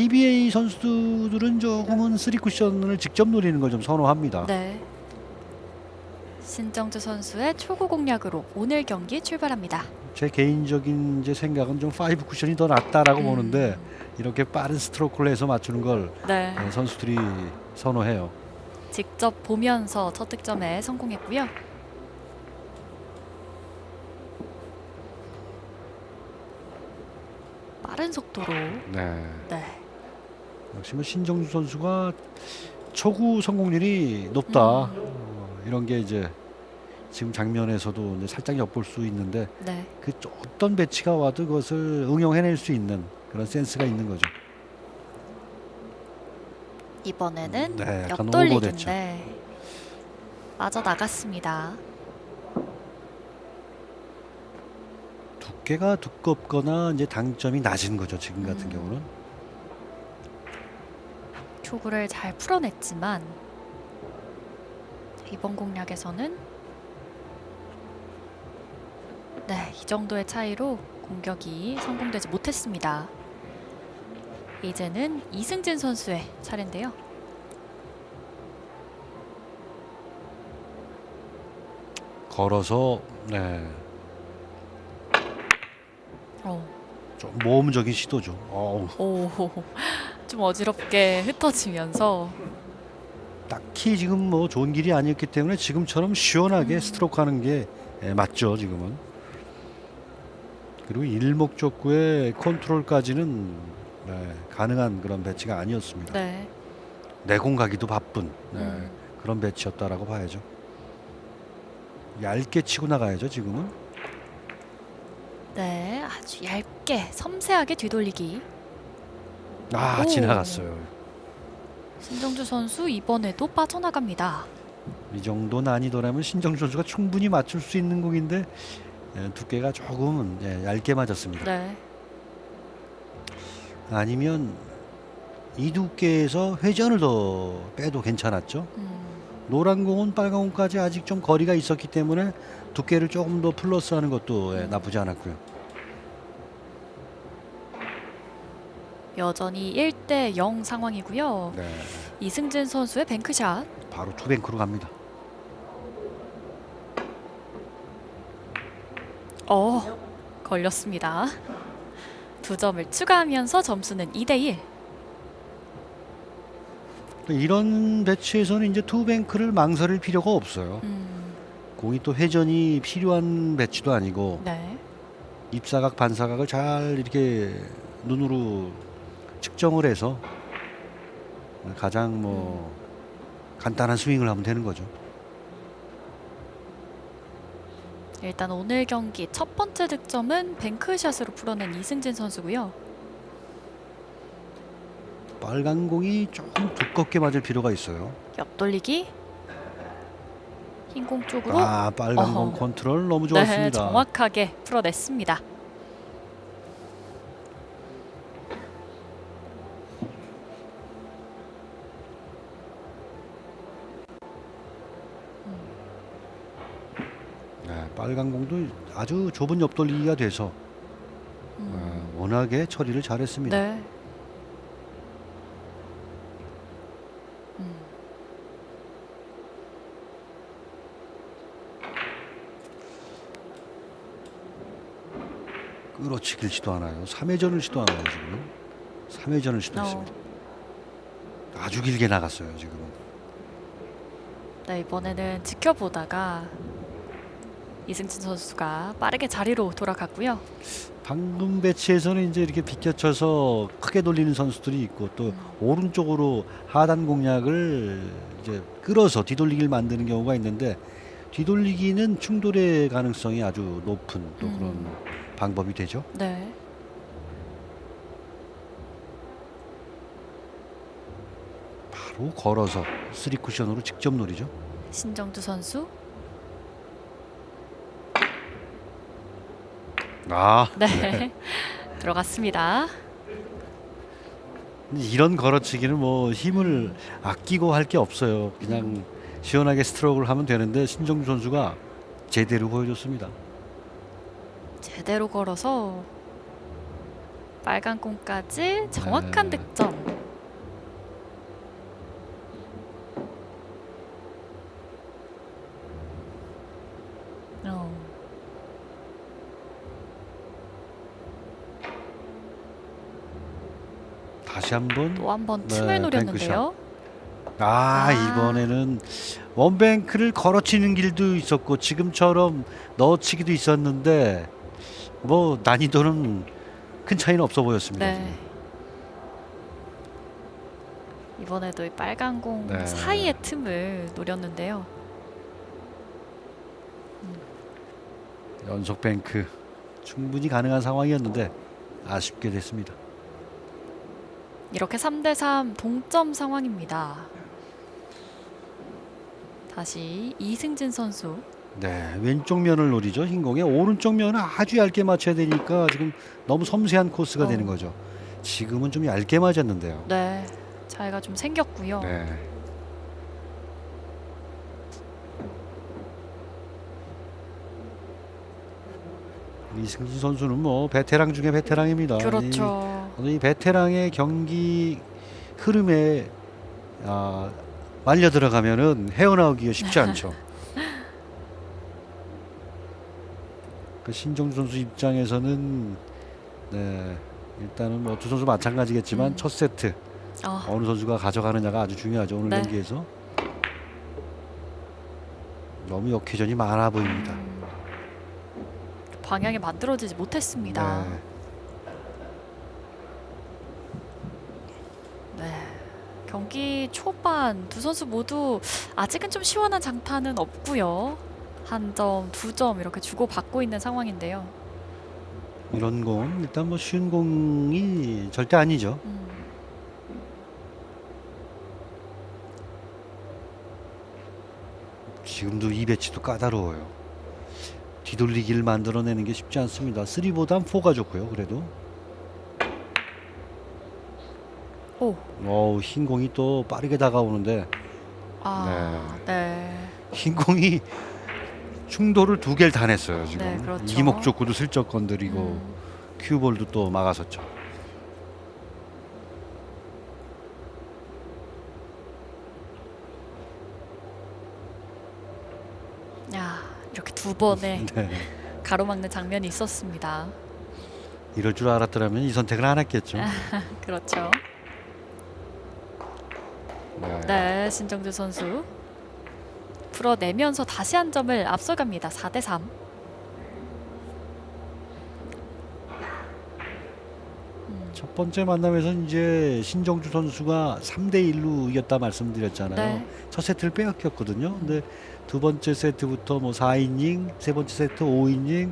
PBA 선수들은 조금은 3쿠션을 직접 노리는 걸 좀 선호합니다. 네. 신정주 선수의 초구 공략으로 오늘 경기 출발합니다. 제 개인적인 이제 생각은 좀 5쿠션이 더 낫다라고 보는데 이렇게 빠른 스트로크를 해서 맞추는 걸 네. 선수들이 선호해요. 직접 보면서 첫 득점에 성공했고요. 빠른 속도로. 네. 네. 역시 뭐 신정주 선수가 초구 성공률이 높다. 이런 게 이제 지금 장면에서도 이제 살짝 엿볼 수 있는데 네. 그 어떤 배치가 와도 그것을 응용해낼 수 있는 그런 센스가 있는 거죠. 이번에는 네, 약간 옆돌리기인데 빠져 나갔습니다. 두께가 두껍거나 이제 당점이 낮은 거죠. 지금 같은 경우는. 초구를 잘 풀어냈지만 이번 공략에서는 네, 이 정도의 차이로 공격이 성공되지 못했습니다. 이제는 이승진 선수의 차례인데요. 걸어서 네, 어. 좀 모험적인 시도죠. 오, 좀 어지럽게 흩어지면서 딱히 지금 뭐 좋은 길이 아니었기 때문에 지금처럼 시원하게 스트로크 하는 게 맞죠. 지금은. 그리고 일목적구의 컨트롤까지는 가능한 그런 배치가 아니었습니다. 네. 내공 가기도 바쁜 그런 배치였다라고 봐야죠. 얇게 치고 나가야죠. 지금은. 네, 아주 얇게 섬세하게 뒤돌리기. 오. 지나갔어요. 신정주 선수 이번에도 빠져나갑니다. 이 정도 난이도라면 신정주 선수가 충분히 맞출 수 있는 공인데 두께가 조금은 얇게 맞았습니다. 네. 아니면 이 두께에서 회전을 더 빼도 괜찮았죠. 노란 공은 빨간 공까지 아직 좀 거리가 있었기 때문에 두께를 조금 더 플러스하는 것도 나쁘지 않았고요. 여전히 1대0 상황이고요. 네, 이승진 선수의 뱅크샷. 바로 투뱅크로 갑니다. 걸렸습니다. 2점을 추가하면서 점수는 2대1. 이런 배치에서는 이제 투뱅크를 망설일 필요가 없어요. 공이 또 회전이 필요한 배치도 아니고 네. 입사각 반사각을 잘 이렇게 눈으로 측정을 해서 가장 뭐 간단한 스윙을 하면 되는 거죠. 일단 오늘 경기 첫 번째 득점은 뱅크샷으로 풀어낸 이승진 선수고요. 빨간 공이 조금 두껍게 맞을 필요가 있어요. 옆돌리기. 흰 공 쪽으로. 빨간 공 컨트롤 너무 네, 좋았습니다. 정확하게 풀어냈습니다. 빨간 공도 아주 좁은 옆돌리기가 돼서 워낙에 처리를 잘했습니다. 네. 끌어치기를 시도하나요? 3회전을 시도하나요 지금? 3회전을 시도했습니다. 아주 길게 나갔어요 지금은. 네, 이번에는 지켜보다가 이승진 선수가 빠르게 자리로 돌아갔고요. 방금 배치에서는 이제 이렇게 비껴쳐서 크게 돌리는 선수들이 있고 또 오른쪽으로 하단 공략을 이제 끌어서 뒤돌리기를 만드는 경우가 있는데 뒤돌리기는 충돌의 가능성이 아주 높은 또 그런 방법이 되죠. 네. 바로 걸어서 3쿠션으로 직접 노리죠. 신정주 선수. 네. 들어갔습니다. 이런 걸어치기는 뭐 힘을 아끼고 할 게 없어요. 그냥 시원하게 스트로크를 하면 되는데 신정주 선수가 제대로 보여줬습니다. 제대로 걸어서 빨간 공까지 정확한 네. 득점. 어, 다시 한번 또 한 번 네, 틈을 노렸는데요. 아. 이번에는 원뱅크를 걸어치는 길도 있었고 지금처럼 넣어치기도 있었는데 뭐 난이도는 큰 차이는 없어 보였습니다. 네. 지금. 이번에도 이 빨간 공 네. 사이의 틈을 노렸는데요. 연속 뱅크 충분히 가능한 상황이었는데 아쉽게 됐습니다. 이렇게 3대3 동점 상황입니다. 다시 이승진 선수. 네, 왼쪽 면을 노리죠. 흰공에 오른쪽 면을 아주 얇게 맞춰야 되니까 지금 너무 섬세한 코스가 되는 거죠. 지금은 좀 얇게 맞았는데요. 네, 차이가 좀 생겼고요. 네. 이승진 선수는 뭐 베테랑 중에 베테랑입니다. 그렇죠. 이 베테랑의 경기 흐름에 말려 들어가면은 헤어나오기가 쉽지 않죠. 그 신정주 선수 입장에서는 네, 일단은 뭐 두 선수 마찬가지겠지만 첫 세트 어느 선수가 가져가느냐가 아주 중요하죠. 오늘 네. 경기에서 너무 역회전이 많아 보입니다. 방향이 만들어지지 못했습니다. 네. 네. 경기 초반 두 선수 모두 아직은 좀 시원한 장타는 없고요. 한 점, 두 점 이렇게 주고 받고 있는 상황인데요. 이런 공 일단 뭐 쉬운 공이 절대 아니죠. 지금도 이 배치도 까다로워요. 뒤돌리기를 만들어내는 게 쉽지 않습니다. 3보단 4가 좋고요. 그래도 흰 공이 또 빠르게 다가오는데 네. 흰 공이 충돌을 2개를 다 냈어요. 지금 네, 그렇죠. 이목 족구도 슬쩍 건드리고 큐볼도 또 막아섰죠. 이렇게 두 번의 네. 가로막는 장면이 있었습니다. 이럴 줄 알았더라면 이 선택을 안 했겠죠. 그렇죠. 네. 네, 신정주 선수 풀어내면서 다시 한 점을 앞서갑니다. 4대3. 첫 번째 만남에서 이제 신정주 선수가 3대1로 이겼다 말씀드렸잖아요. 네. 첫 세트를 빼앗겼거든요. 근데 두 번째 세트부터 뭐 4이닝, 세 번째 세트 5이닝,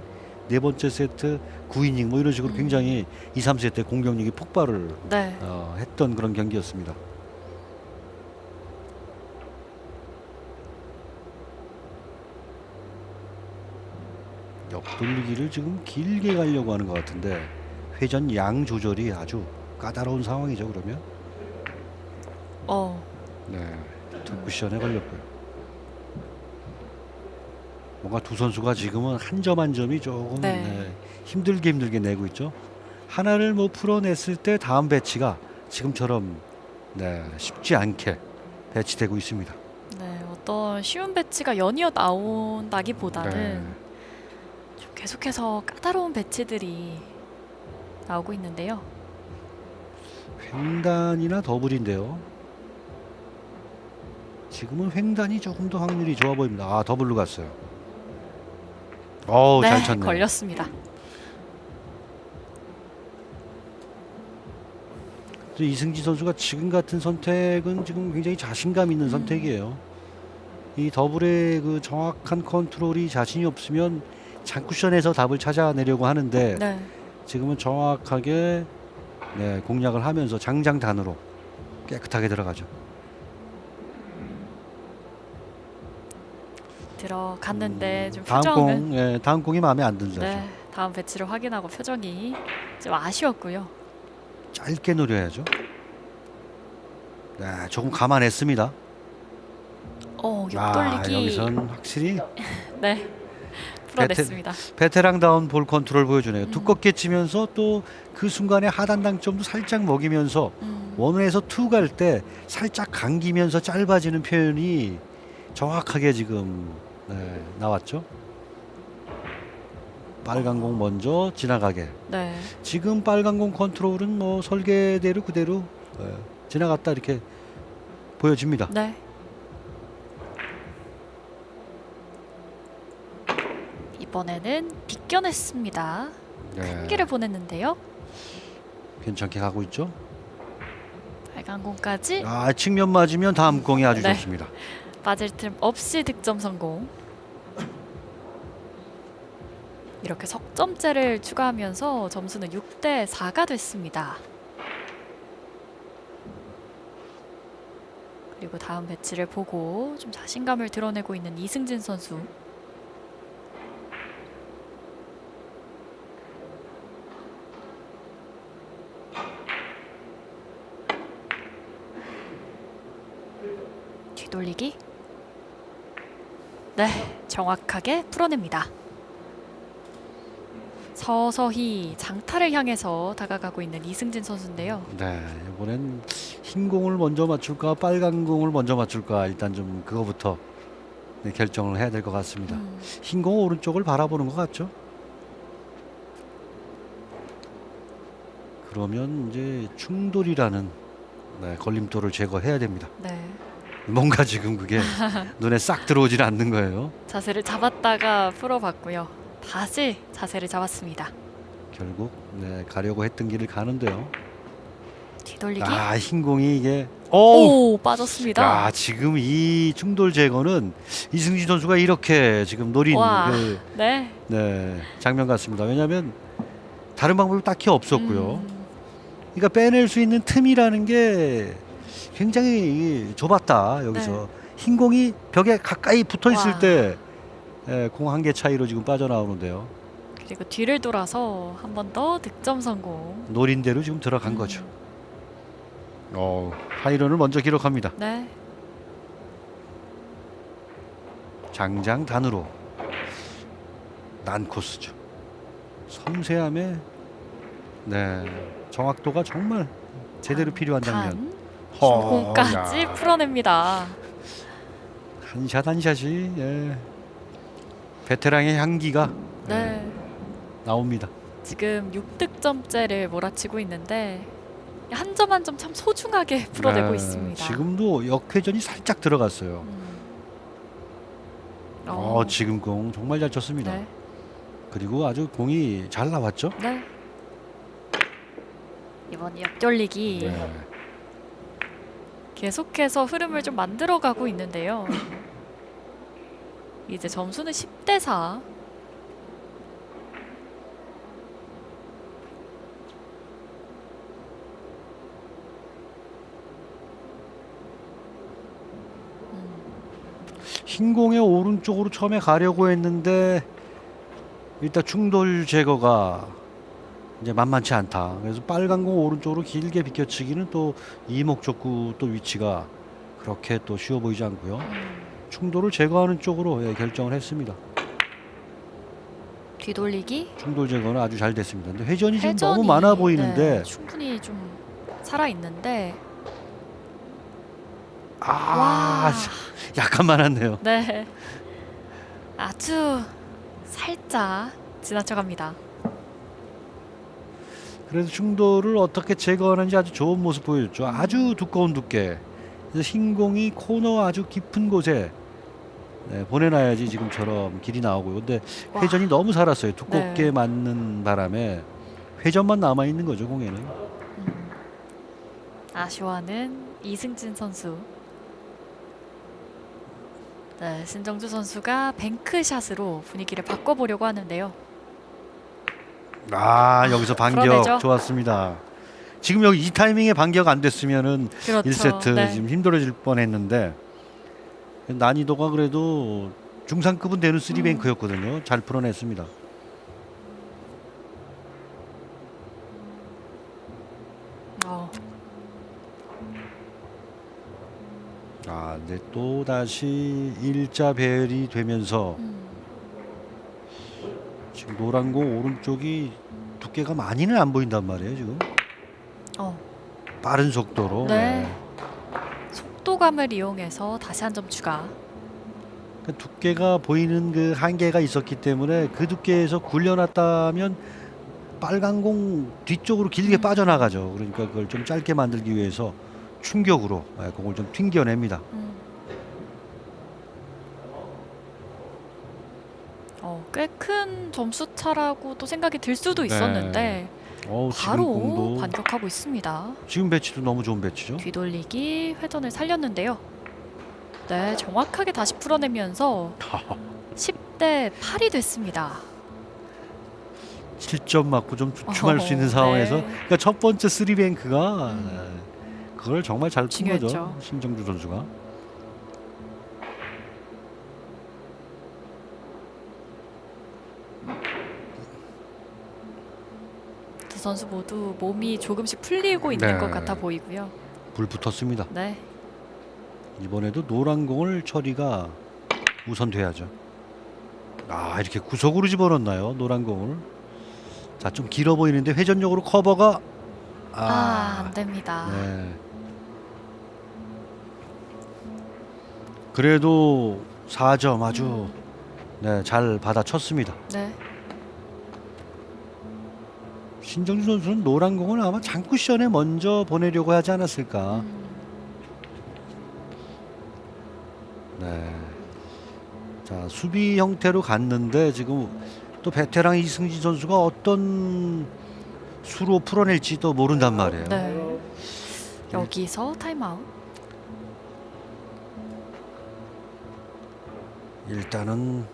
네 번째 세트 9이닝 뭐 이런 식으로 굉장히 2, 3세트 공격력이 폭발을 네. 했던 그런 경기였습니다. 옆돌리기를 지금 길게 가려고 하는 것 같은데 회전 양 조절이 아주 까다로운 상황이죠. 그러면 네, 뒷쿠션에 걸렸고요. 뭔가 두 선수가 지금은 한 점 한 점이 조금 힘들게 내고 있죠. 하나를 뭐 풀어냈을 때 다음 배치가 지금처럼 쉽지 않게 배치되고 있습니다. 네, 어떤 쉬운 배치가 연이어 나온다기보다는 좀 계속해서 까다로운 배치들이 나오고 있는데요. 횡단이나 더블인데요. 지금은 횡단이 조금 더 확률이 좋아 보입니다. 더블로 갔어요. 잘 쳤네요. 걸렸습니다. 이승진 선수가 지금 같은 선택은 지금 굉장히 자신감 있는 선택이에요. 이 더블의 그 정확한 컨트롤이 자신이 없으면 장쿠션에서 답을 찾아내려고 하는데 지금은 정확하게 공략을 하면서 장장단으로 깨끗하게 들어가죠. 들어갔는데 좀 표정은 다음 공이 마음에 안 들죠. 다음 배치를 확인하고 표정이 좀 아쉬웠고요. 짧게 노려야죠. 조금 감안했습니다. 옆돌리기 여기선 확실히 풀어냈습니다. 베테랑다운 볼 컨트롤 보여주네요. 음. 두껍게 치면서 또 그 순간에 하단 당점도 살짝 먹이면서 원에서 투 갈 때 살짝 감기면서 짧아지는 표현이 정확하게 지금 나왔죠. 빨간 공 먼저 지나가게. 네. 지금 빨간 공 컨트롤은 뭐 설계대로 그대로 지나갔다 이렇게 보여집니다. 네. 이번에는 비껴냈습니다. 한 개를 보냈는데요. 괜찮게 가고 있죠. 빨간 공까지 아, 측면 맞으면 다음 공이 아주 네. 좋습니다. 빠질 틈 없이 득점 성공. 이렇게 석점째를 추가하면서 점수는 6대 4가 됐습니다. 그리고 다음 배치를 보고 좀 자신감을 드러내고 있는 이승진 선수. 뒤돌리기. 네, 정확하게 풀어냅니다. 서서히 장타를 향해서 다가가고 있는 이승진 선수인데요. 네, 이번엔 흰 공을 먼저 맞출까 빨간 공을 먼저 맞출까 일단 좀 그거부터 결정을 해야 될 것 같습니다. 흰 공 오른쪽을 바라보는 것 같죠? 그러면 이제 충돌이라는 걸림돌을 제거해야 됩니다. 네, 뭔가 지금 그게 눈에 싹 들어오질 않는 거예요. 자세를 잡았다가 풀어봤고요. 다시 자세를 잡았습니다. 결국 가려고 했던 길을 가는데요. 뒤돌리기. 아, 흰 공이 이게 오! 오, 빠졌습니다. 야, 지금 이 충돌 제거는 이승진 선수가 이렇게 지금 노린 와, 그 네. 장면 같습니다. 왜냐하면 다른 방법이 딱히 없었고요. 음, 그러니까 빼낼 수 있는 틈이라는 게 굉장히 좁았다. 여기서 네. 흰 공이 벽에 가까이 붙어 있을 와. 때 공 한 개 차이로 지금 빠져나오는데요. 그리고 뒤를 돌아서 한 번 더 득점 성공. 노린 대로 지금 들어간 거죠. 하이런을 먼저 기록합니다. 네. 장장단으로 난 코스죠. 섬세함에 정확도가 정말 제대로 필요한 장면. 공까지 야. 풀어냅니다. 한샷 한샷이 베테랑의 향기가 네. 나옵니다. 지금 6득점째를 몰아치고 있는데 한 점 한 점 참 소중하게 풀어내고 있습니다. 지금도 역회전이 살짝 들어갔어요. 지금 공 정말 잘 쳤습니다. 네. 그리고 아주 공이 잘 나왔죠. 네. 이번 옆돌리기 네. 계속해서 흐름을 좀 만들어가고 있는데요. 이제 점수는 10대 4. 흰 공의 오른쪽으로 처음에 가려고 했는데 일단 충돌 제거가 이제 만만치 않다. 그래서 빨간 공 오른쪽으로 길게 비껴치기는 또 이목적구 또 위치가 그렇게 또 쉬워 보이지 않고요. 충돌을 제거하는 쪽으로 결정을 했습니다. 뒤돌리기. 충돌 제거는 아주 잘 됐습니다. 근데 회전이 지금 너무 회전이, 많아 보이는데 네, 충분히 좀 살아 있는데 와. 약간 많았네요. 네. 아주 살짝 지나쳐갑니다. 그래서 충돌을 어떻게 제거하는지 아주 좋은 모습 보여줬죠. 아주 두꺼운 두께. 그래서 흰 공이 코너 아주 깊은 곳에 보내놔야지 지금처럼 길이 나오고요. 근데 회전이 너무 살았어요. 두껍게 네. 맞는 바람에 회전만 남아 있는 거죠, 공에는. 아쉬워하는 이승진 선수. 네, 신정주 선수가 뱅크샷으로 분위기를 바꿔보려고 하는데요. 여기서 반격 풀어내죠. 좋았습니다. 지금 여기 이 타이밍에 반격 안 됐으면은 그렇죠. 1세트 네. 지금 힘들어질 뻔했는데 난이도가 그래도 중상급은 되는 3뱅크였거든요. 잘 풀어냈습니다. 근데 또 다시 일자 배열이 되면서 노란 공 오른쪽이 두께가 많이는 안 보인단 말이에요 지금. 어, 빠른 속도로. 네. 속도감을 이용해서 다시 한 점 추가. 그 두께가 보이는 그 한계가 있었기 때문에 그 두께에서 굴려놨다면 빨간 공 뒤쪽으로 길게 빠져나가죠. 그러니까 그걸 좀 짧게 만들기 위해서 충격으로 공을 좀 튕겨냅니다. 꽤 큰 점수 차라고도 생각이 들 수도 있었는데 지금 바로 공도 반격하고 있습니다. 지금 배치도 너무 좋은 배치죠. 뒤돌리기 회전을 살렸는데요. 네, 정확하게 다시 풀어내면서 10대 8이 됐습니다. 7점 맞고 좀 주춤할 수 있는 상황에서 네. 그러니까 첫 번째 쓰리뱅크가 그걸 정말 잘 푼 거죠. 중요했죠. 신정주 선수가. 두 선수 모두 몸이 조금씩 풀리고 있는 네. 것 같아 보이고요. 불 붙었습니다. 네, 이번에도 노란 공을 처리가 우선돼야죠. 이렇게 구석으로 집어넣나요? 노란 공을. 자, 좀 길어 보이는데 회전력으로 커버가 안 됩니다. 네. 그래도 4점 아주 잘 받아쳤습니다. 네, 신정주 선수는 노란 공을 아마 장쿠션에 먼저 보내려고 하지 않았을까. 네. 자, 수비 형태로 갔는데 지금 또 베테랑 이승진 선수가 어떤 수로 풀어낼지도 모른단 말이에요. 네. 여기서 타임아웃. 일단은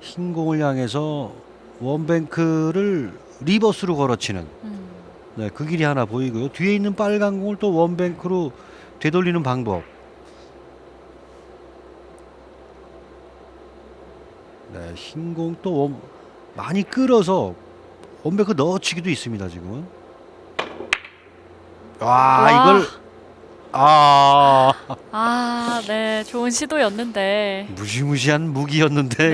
흰 공을 향해서 원뱅크를 리버스로 걸어치는 그 길이 하나 보이고요. 뒤에 있는 빨간 공을 또 원뱅크로 되돌리는 방법. 네, 흰 공 또 많이 끌어서 원뱅크 넣어치기도 있습니다 지금은. 이걸 네, 좋은 시도였는데. 무시무시한 무기였는데 네.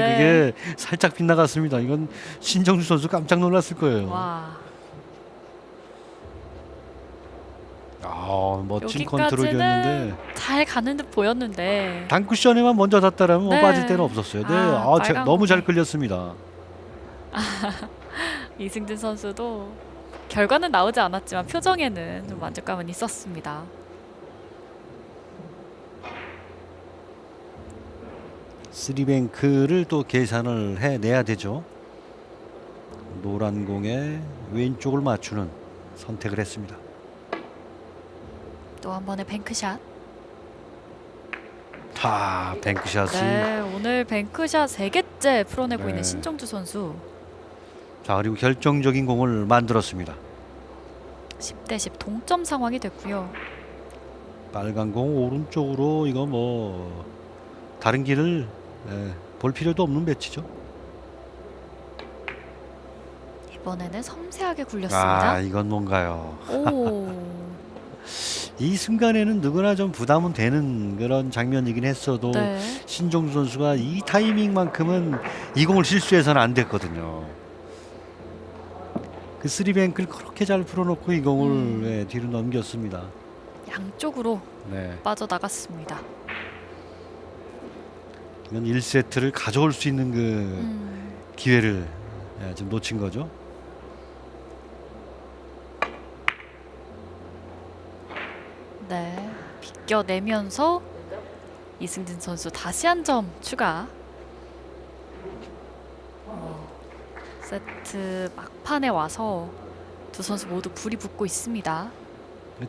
그게 살짝 빗나갔습니다. 이건 신정주 선수 깜짝 놀랐을 거예요. 와, 멋진 컨트롤이었는데 잘 가는 듯 보였는데. 단쿠션에만 먼저 닿다라면 네. 빠질 데는 없었어요. 네, 빨간 너무 잘 공에. 끌렸습니다. 이승진 선수도 결과는 나오지 않았지만 표정에는 좀 만족감은 있었습니다. 쓰리뱅크를 또 계산을 해내야 되죠. 노란 공에 왼쪽을 맞추는 선택을 했습니다. 또 한 번의 뱅크샷. 뱅크샷이. 네, 오늘 뱅크샷 3개째 풀어내고 네. 있는 신정주 선수. 자, 그리고 결정적인 공을 만들었습니다. 10대 10 동점 상황이 됐고요. 빨간 공 오른쪽으로 이거 다른 길을 볼 필요도 없는 배치죠. 이번에는 섬세하게 굴렸습니다. 이건 뭔가요? 오, 이 순간에는 누구나 좀 부담은 되는 그런 장면이긴 했어도 네. 신종수 선수가 이 타이밍만큼은 이 공을 실수해서는 안 됐거든요. 그 쓰리뱅크를 그렇게 잘 풀어놓고 이 공을 뒤로 넘겼습니다. 양쪽으로 네, 빠져나갔습니다. 이건 1세트를 가져올 수 있는 그 기회를 지금 놓친 거죠. 네, 비껴내면서 이승진 선수 다시 한 점 추가. 세트 막판에 와서 두 선수 모두 불이 붙고 있습니다.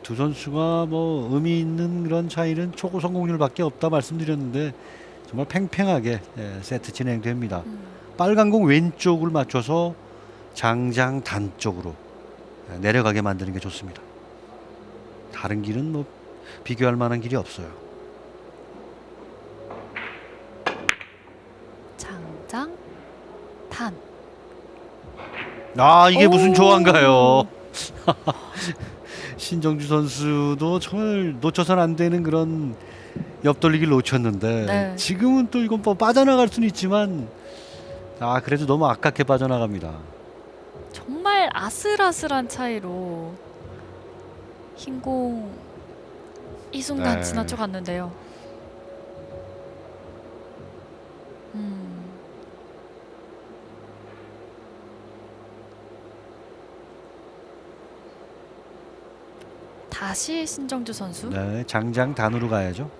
두 선수가 의미 있는 그런 차이는 초구 성공률밖에 없다 말씀드렸는데 정말 팽팽하게 세트 진행됩니다. 빨간 공 왼쪽을 맞춰서 장장 단 쪽으로 내려가게 만드는 게 좋습니다. 다른 길은 비교할 만한 길이 없어요. 장장 탄. 이게 무슨 오. 조화인가요? 신정주 선수도 정말 놓쳐서는 안 되는 그런 옆돌리기를 놓쳤는데 네. 지금은 또 이건 빠져나갈 수는 있지만 아 그래도 너무 아깝게 빠져나갑니다. 정말 아슬아슬한 차이로 흰공 이 순간 네. 지나쳐 갔는데요. 다시 신정주 선수. 네, 장장 단으로 가야죠.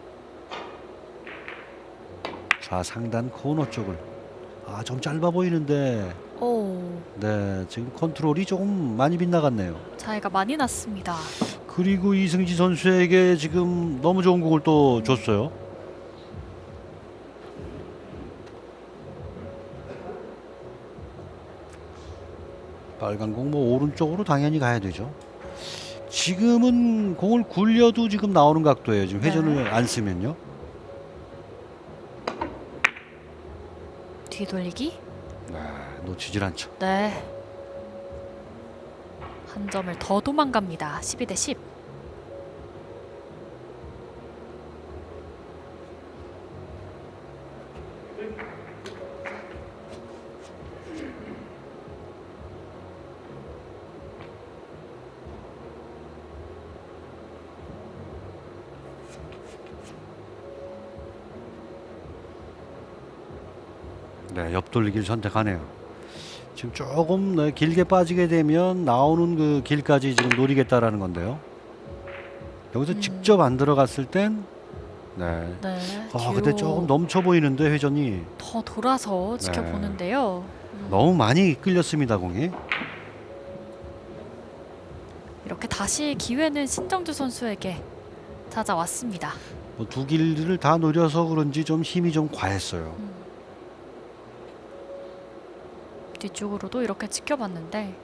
좌상단 코너 쪽을. 아, 좀 짧아 보이는데. 오, 네, 지금 컨트롤이 조금 많이 빗나갔네요. 차이가 많이 났습니다. 그리고 이승지 선수에게 지금 너무 좋은 공을 또 줬어요. 빨간 공 뭐 오른쪽으로 당연히 가야 되죠. 지금은 공을 굴려도 지금 나오는 각도예요. 지금 회전을 안 쓰면요. 뒤돌리기. 놓치질 않죠. 네. 한 점을 더 도망갑니다. 12대 10. 네, 옆돌리기를 선택하네요. 지금 조금 네, 길게 빠지게 되면 나오는 그 길까지 지금 노리겠다라는 건데요. 여기서 직접 안 들어갔을 땐 네. 네. 아, 근데 뒤로 조금 넘쳐 보이는데 회전이 더 돌아서 지켜보는데요. 너무 많이 끌렸습니다, 공이. 이렇게 다시 기회는 신정주 선수에게 찾아왔습니다. 뭐 두 길을 다 노려서 그런지 좀 힘이 좀 과했어요. 뒤쪽으로도 이렇게 지켜봤는데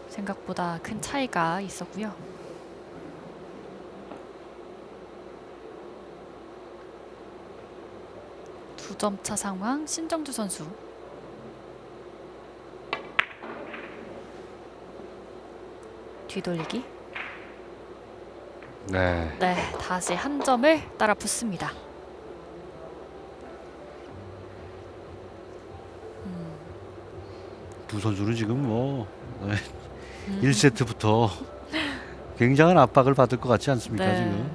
생각보다 큰 차이가 있었고요. 두 점 차 상황 신정주 선수. 뒤돌리기. 네. 네, 다시 한 점을 따라 붙습니다. 두 선수는 지금 뭐 1세트부터 굉장한 압박을 받을 것 같지 않습니까? 네. 지금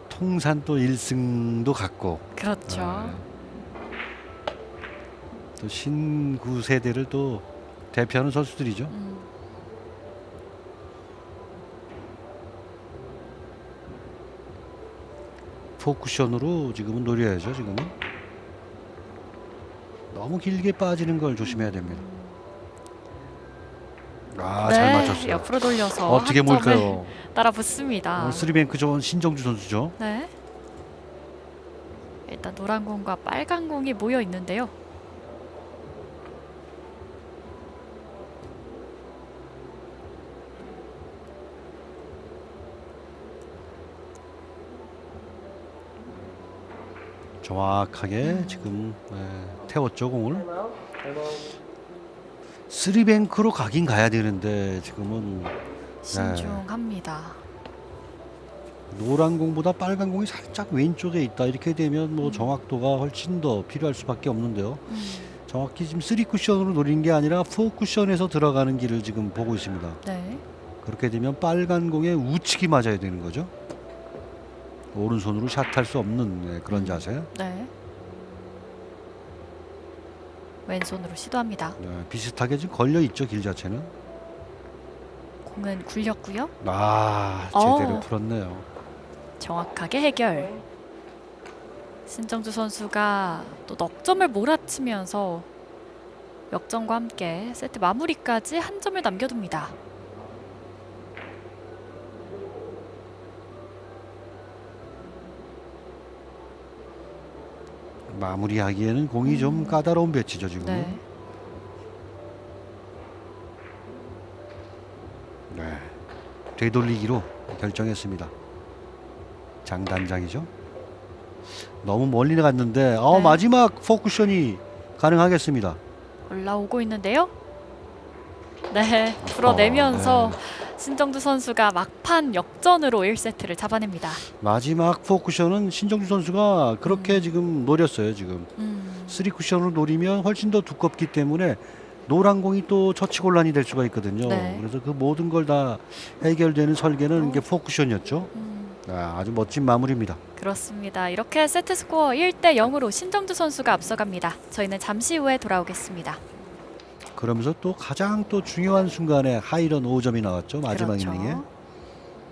통산 또 1승도 갖고 그렇죠. 또 신구 세대를 또 대표하는 선수들이죠. 포쿠션으로 지금은 노려야죠. 지금은 너무 길게 빠지는 걸 조심해야 됩니다. 아, 네, 잘 맞췄어요. 옆으로 돌려서 어떻게 한 점을 몰까요? 따라 붙습니다. 쓰리뱅크 좋은 신정주 선수죠. 네. 일단 노란 공과 빨간 공이 모여 있는데요. 정확하게 지금 태웠죠 공을. 쓰리뱅크로 가긴 가야 되는데 지금은 신중합니다. 노란 공보다 빨간 공이 살짝 왼쪽에 있다. 이렇게 되면 뭐 정확도가 훨씬 더 필요할 수밖에 없는데요. 정확히 지금 3쿠션으로 노린 게 아니라 4쿠션에서 들어가는 길을 지금 보고 있습니다. 네. 그렇게 되면 빨간 공에 우측이 맞아야 되는 거죠. 오른손으로 샷할 수 없는 그런 자세. 네. 왼손으로 시도합니다. 비슷하게 지금 걸려 있죠 길 자체는. 공은 굴렸고요. 아 제대로 풀었네요. 정확하게 해결. 신정주 선수가 또 넉점을 몰아치면서 역전과 함께 세트 마무리까지 한 점을 남겨둡니다. 마무리하기에는 공이 좀 까다로운 배치죠 지금. 네. 네. 되돌리기로 결정했습니다. 장단장이죠. 너무 멀리 갔는데 네. 마지막 포쿠션이 가능하겠습니다. 올라오고 있는데요. 네, 풀어내면서 신정주 선수가 막판 역전으로 1세트를 잡아냅니다. 마지막 4쿠션은 신정주 선수가 그렇게 지금 노렸어요. 지금 3쿠션을 노리면 훨씬 더 두껍기 때문에 노란 공이 또 처치곤란이 될 수가 있거든요. 네. 그래서 그 모든 걸 다 해결되는 설계는 이게 4쿠션이었죠. 아주 멋진 마무리입니다. 그렇습니다. 이렇게 세트 스코어 1대 0으로 신정주 선수가 앞서갑니다. 저희는 잠시 후에 돌아오겠습니다. 그러면서 또 가장 또 중요한 순간에 하이런 5점이 나왔죠. 마지막 그렇죠. 이닝에.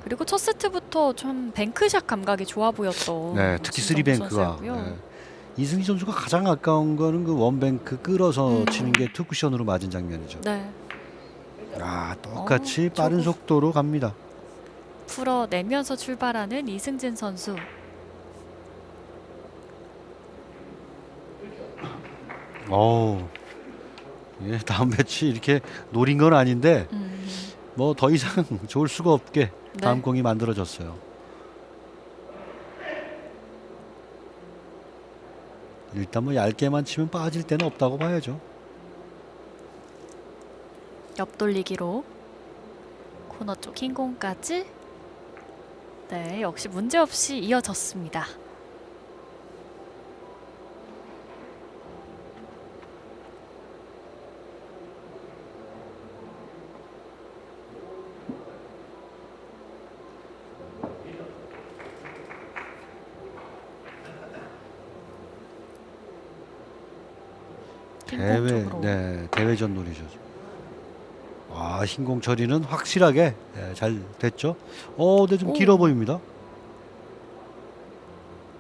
그리고 첫 세트부터 좀 뱅크샷 감각이 좋아 보였던 네, 특히 신정주 3뱅크가. 선수였고요. 네. 이승기 선수가 가장 아까운 거는 그 원뱅크 끌어서 치는 게 투쿠션으로 맞은 장면이죠. 네, 아, 똑같이 빠른 저거. 속도로 갑니다. 풀어내면서 출발하는 이승진 선수. 어우, 예, 다음 매치 이렇게 노린 건 아닌데 뭐 더 이상 좋을 수가 없게 다음 네. 공이 만들어졌어요. 일단 뭐 얇게만 치면 빠질 데는 없다고 봐야죠. 옆돌리기로 코너 쪽 흰 공까지. 네, 역시 문제없이 이어졌습니다. 흰공 쪽으로. 네, 대회전 놀이죠. 아, 흰공 처리는 확실하게 잘 됐죠. 근데 좀 오. 길어 보입니다.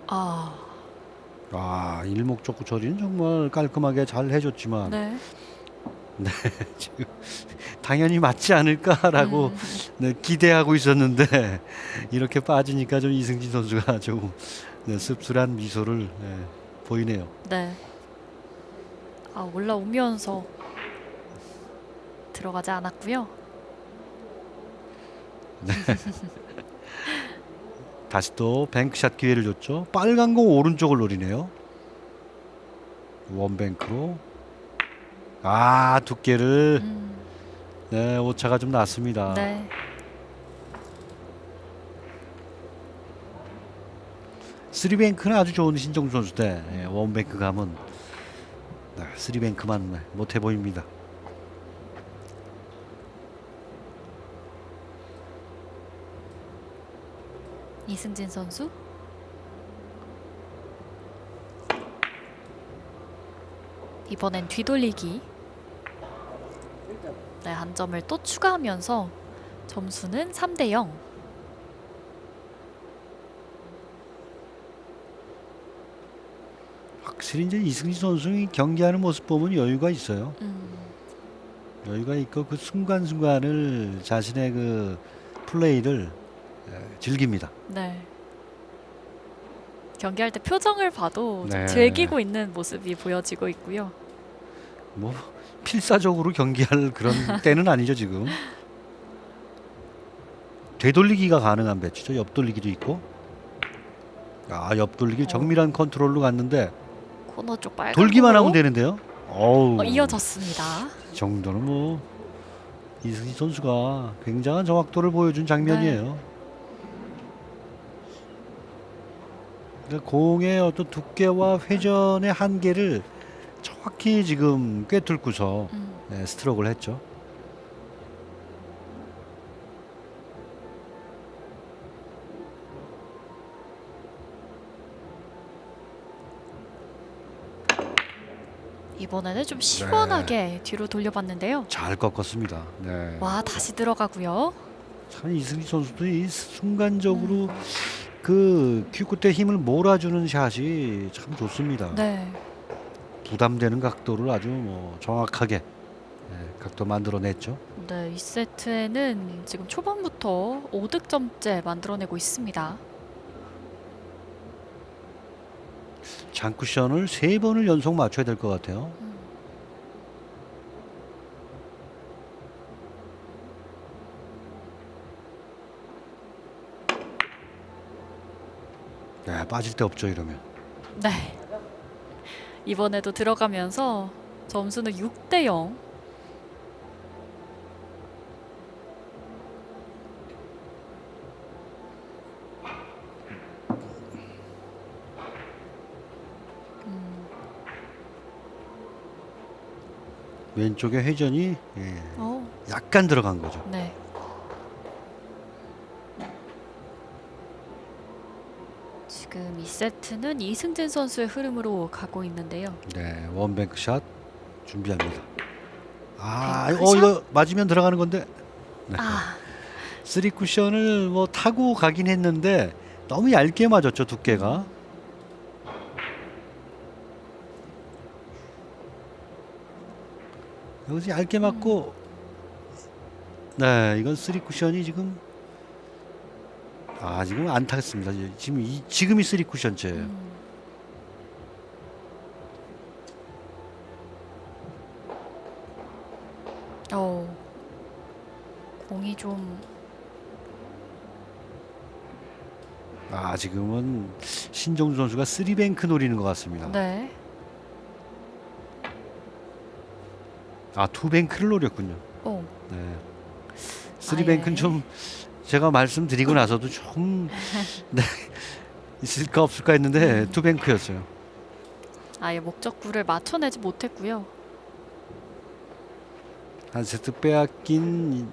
아, 일목적구 처리는 정말 깔끔하게 잘 해줬지만 네. 지금 당연히 맞지 않을까라고 네, 기대하고 있었는데 이렇게 빠지니까 좀 이승진 선수가 좀 씁쓸한 미소를 보이네요. 네. 올라오면서 들어가지 않았고요. 다시 또 뱅크샷 기회를 줬죠. 빨간 공 오른쪽을 노리네요. 원뱅크로. 두께를 오차가 좀 났습니다. 네. 쓰리뱅크는 아주 좋은 신정주 선수인데 원뱅크 감은 쓰리뱅크만 못해 보입니다. 이승진 선수. 이번엔 뒤돌리기. 네, 한 점을 또 추가하면서 점수는 3대 0. 확실히 이제 이승진 선수의 경기하는 모습 보면 여유가 있어요. 여유가 있고 그 순간순간을 자신의 그 플레이를 즐깁니다. 네. 경기할 때 표정을 봐도 좀 네. 즐기고 있는 모습이 보여지고 있고요. 뭐 필사적으로 경기할 그런 때는 아니죠 지금. 되돌리기가 가능한 배치죠. 옆돌리기도 있고. 옆돌리기 정밀한 컨트롤로 갔는데 코너 쪽 빨간 돌기만 공으로 하면 되는데요. 어우, 이어졌습니다. 이 정도는 뭐 이승기 선수가 굉장한 정확도를 보여준 장면이에요. 그러니까 공의 어떤 두께와 회전의 한계를 정확히 지금 꿰뚫고서 스트로크를 했죠. 이번에는 좀 시원하게 뒤로 돌려봤는데요. 잘 꺾었습니다. 네. 와, 다시 들어가고요. 참 이승기 선수도 이 순간적으로 그 큐 끝에 힘을 몰아주는 샷이 참 좋습니다. 네. 부담되는 각도를 아주 뭐 정확하게 각도 만들어냈죠. 네, 이 세트에는 지금 초반부터 5득점째 만들어내고 있습니다. 장쿠션을 3번을 연속 맞춰야 될 것 같아요. 네, 빠질 데 없죠 이러면. 네. 이번에도 들어가면서 점수는 6대 0. 왼쪽에 회전이 어, 약간 들어간 거죠. 네. 지금 이 세트는 이승진 선수의 흐름으로 가고 있는데요. 네, 원뱅크 샷 준비합니다. 뱅크 샷? 이거 맞으면 들어가는 건데. 네. 아, 쓰리 쿠션을 뭐 타고 가긴 했는데 너무 얇게 맞았죠, 두께가. 여기서 얇게 맞고, 네, 이건 쓰리 쿠션이 지금 지금 안 타겠습니다. 지금이 쓰리 쿠션째예요. 공이 좀 지금은 신정주 선수가 쓰리뱅크 노리는 것 같습니다. 네. 투뱅크를 노렸군요. 오, 네. 쓰리뱅크는 좀 제가 말씀드리고 나서도 좀 네, 있을까 없을까 했는데 투뱅크였어요. 아예 목적구를 맞춰내지 못했고요. 한 세트 빼앗긴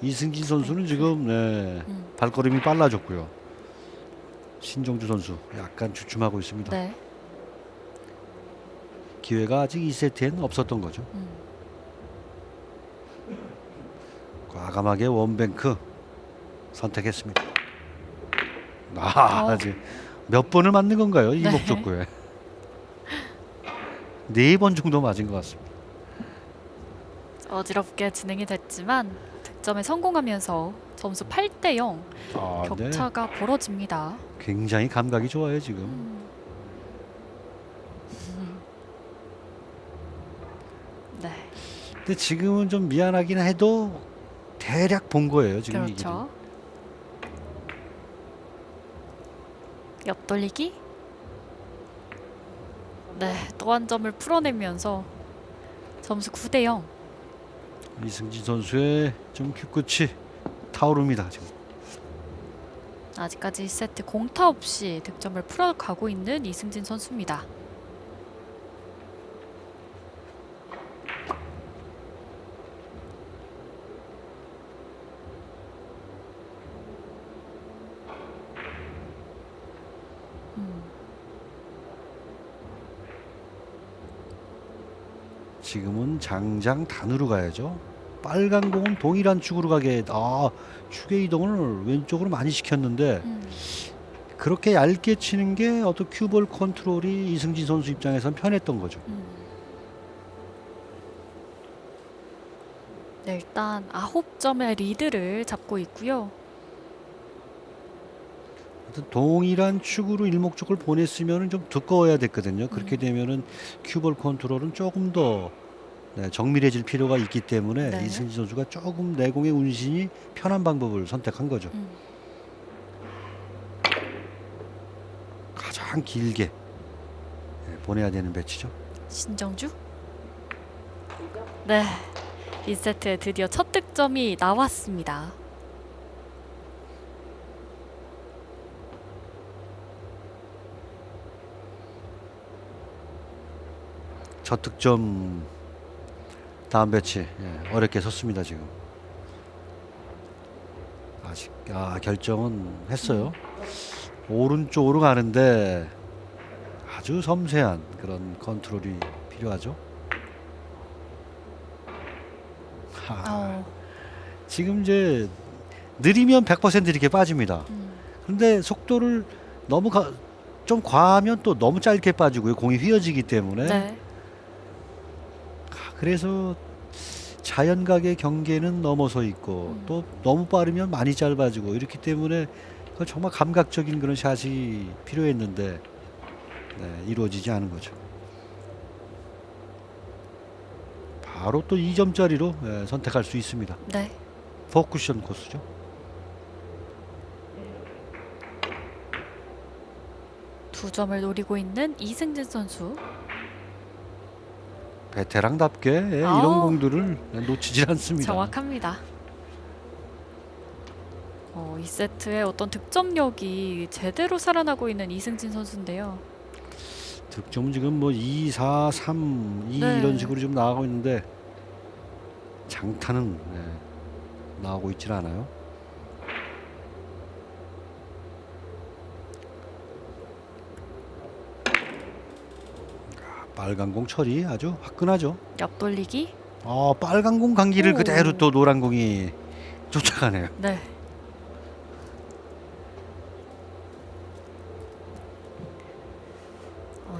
이승진 선수는 지금 발걸음이 빨라졌고요. 신정주 선수 약간 주춤하고 있습니다. 네. 기회가 아직 2세트에는 없었던 거죠. 과감하게 원뱅크 선택했습니다. 아직 몇 번을 맞는 건가요? 이 네. 목적구에 4번 정도 맞은 것 같습니다. 어지럽게 진행이 됐지만 득점에 성공하면서 점수 8대 0 네. 격차가 벌어집니다. 굉장히 감각이 좋아요 지금. 네, 근데 지금은 좀 미안하긴 해도 대략 본 거예요 지금. 그렇죠. 옆돌리기. 네, 또 한 점을 풀어내면서 점수 9대 0. 이승진 선수의 좀 큐끝이 타오릅니다 지금. 아직까지 2세트 공타 없이 득점을 풀어가고 있는 이승진 선수입니다. 지금은 장장 단으로 가야죠. 빨간 공은 동일한 축으로 가게. 축의 이동을 왼쪽으로 많이 시켰는데 그렇게 얇게 치는 게 어떤 큐볼 컨트롤이 이승진 선수 입장에선 편했던 거죠. 네, 일단 9점의 리드를 잡고 있고요. 동일한 축으로 일목적을 보냈으면 좀 두꺼워야 됐거든요. 그렇게 되면은 큐볼 컨트롤은 조금 더 정밀해질 필요가 있기 때문에 네. 이승진 선수가 조금 내공의 운신이 편한 방법을 선택한 거죠. 가장 길게 보내야 되는 배치죠. 신정주. 네, 2세트에 드디어 첫 득점이 나왔습니다. 첫 득점 다음 배치 어렵게 섰습니다 지금. 아직 결정은 했어요. 오른쪽으로 가는데 아주 섬세한 그런 컨트롤이 필요하죠. 지금 이제 느리면 100% 이렇게 빠집니다. 그런데 속도를 너무 좀 과하면 또 너무 짧게 빠지고요. 공이 휘어지기 때문에. 네. 그래서 자연각의 경계는 넘어서 있고 또 너무 빠르면 많이 짧아지고 이렇기 때문에 그건 정말 감각적인 그런 샷이 필요했는데 이루어지지 않은 거죠. 바로 또 2점짜리로 선택할 수 있습니다. 네. 4쿠션 코스죠. 두 점을 노리고 있는 이승진 선수. 베테랑답게 이런 공들을 놓치질 않습니다. 정확합니다. 2세트의 어떤 득점력이 제대로 살아나고 있는 이승진 선수인데요. 득점은 지금 뭐 2, 4, 3, 2 네. 이런 식으로 좀 나가고 있는데 장타는 나오고 있질 않아요. 빨간 공 처리 아주 화끈하죠. 옆돌리기. 빨간 공 간기를 오. 그대로 또 노란 공이 쫓아가네요. 네.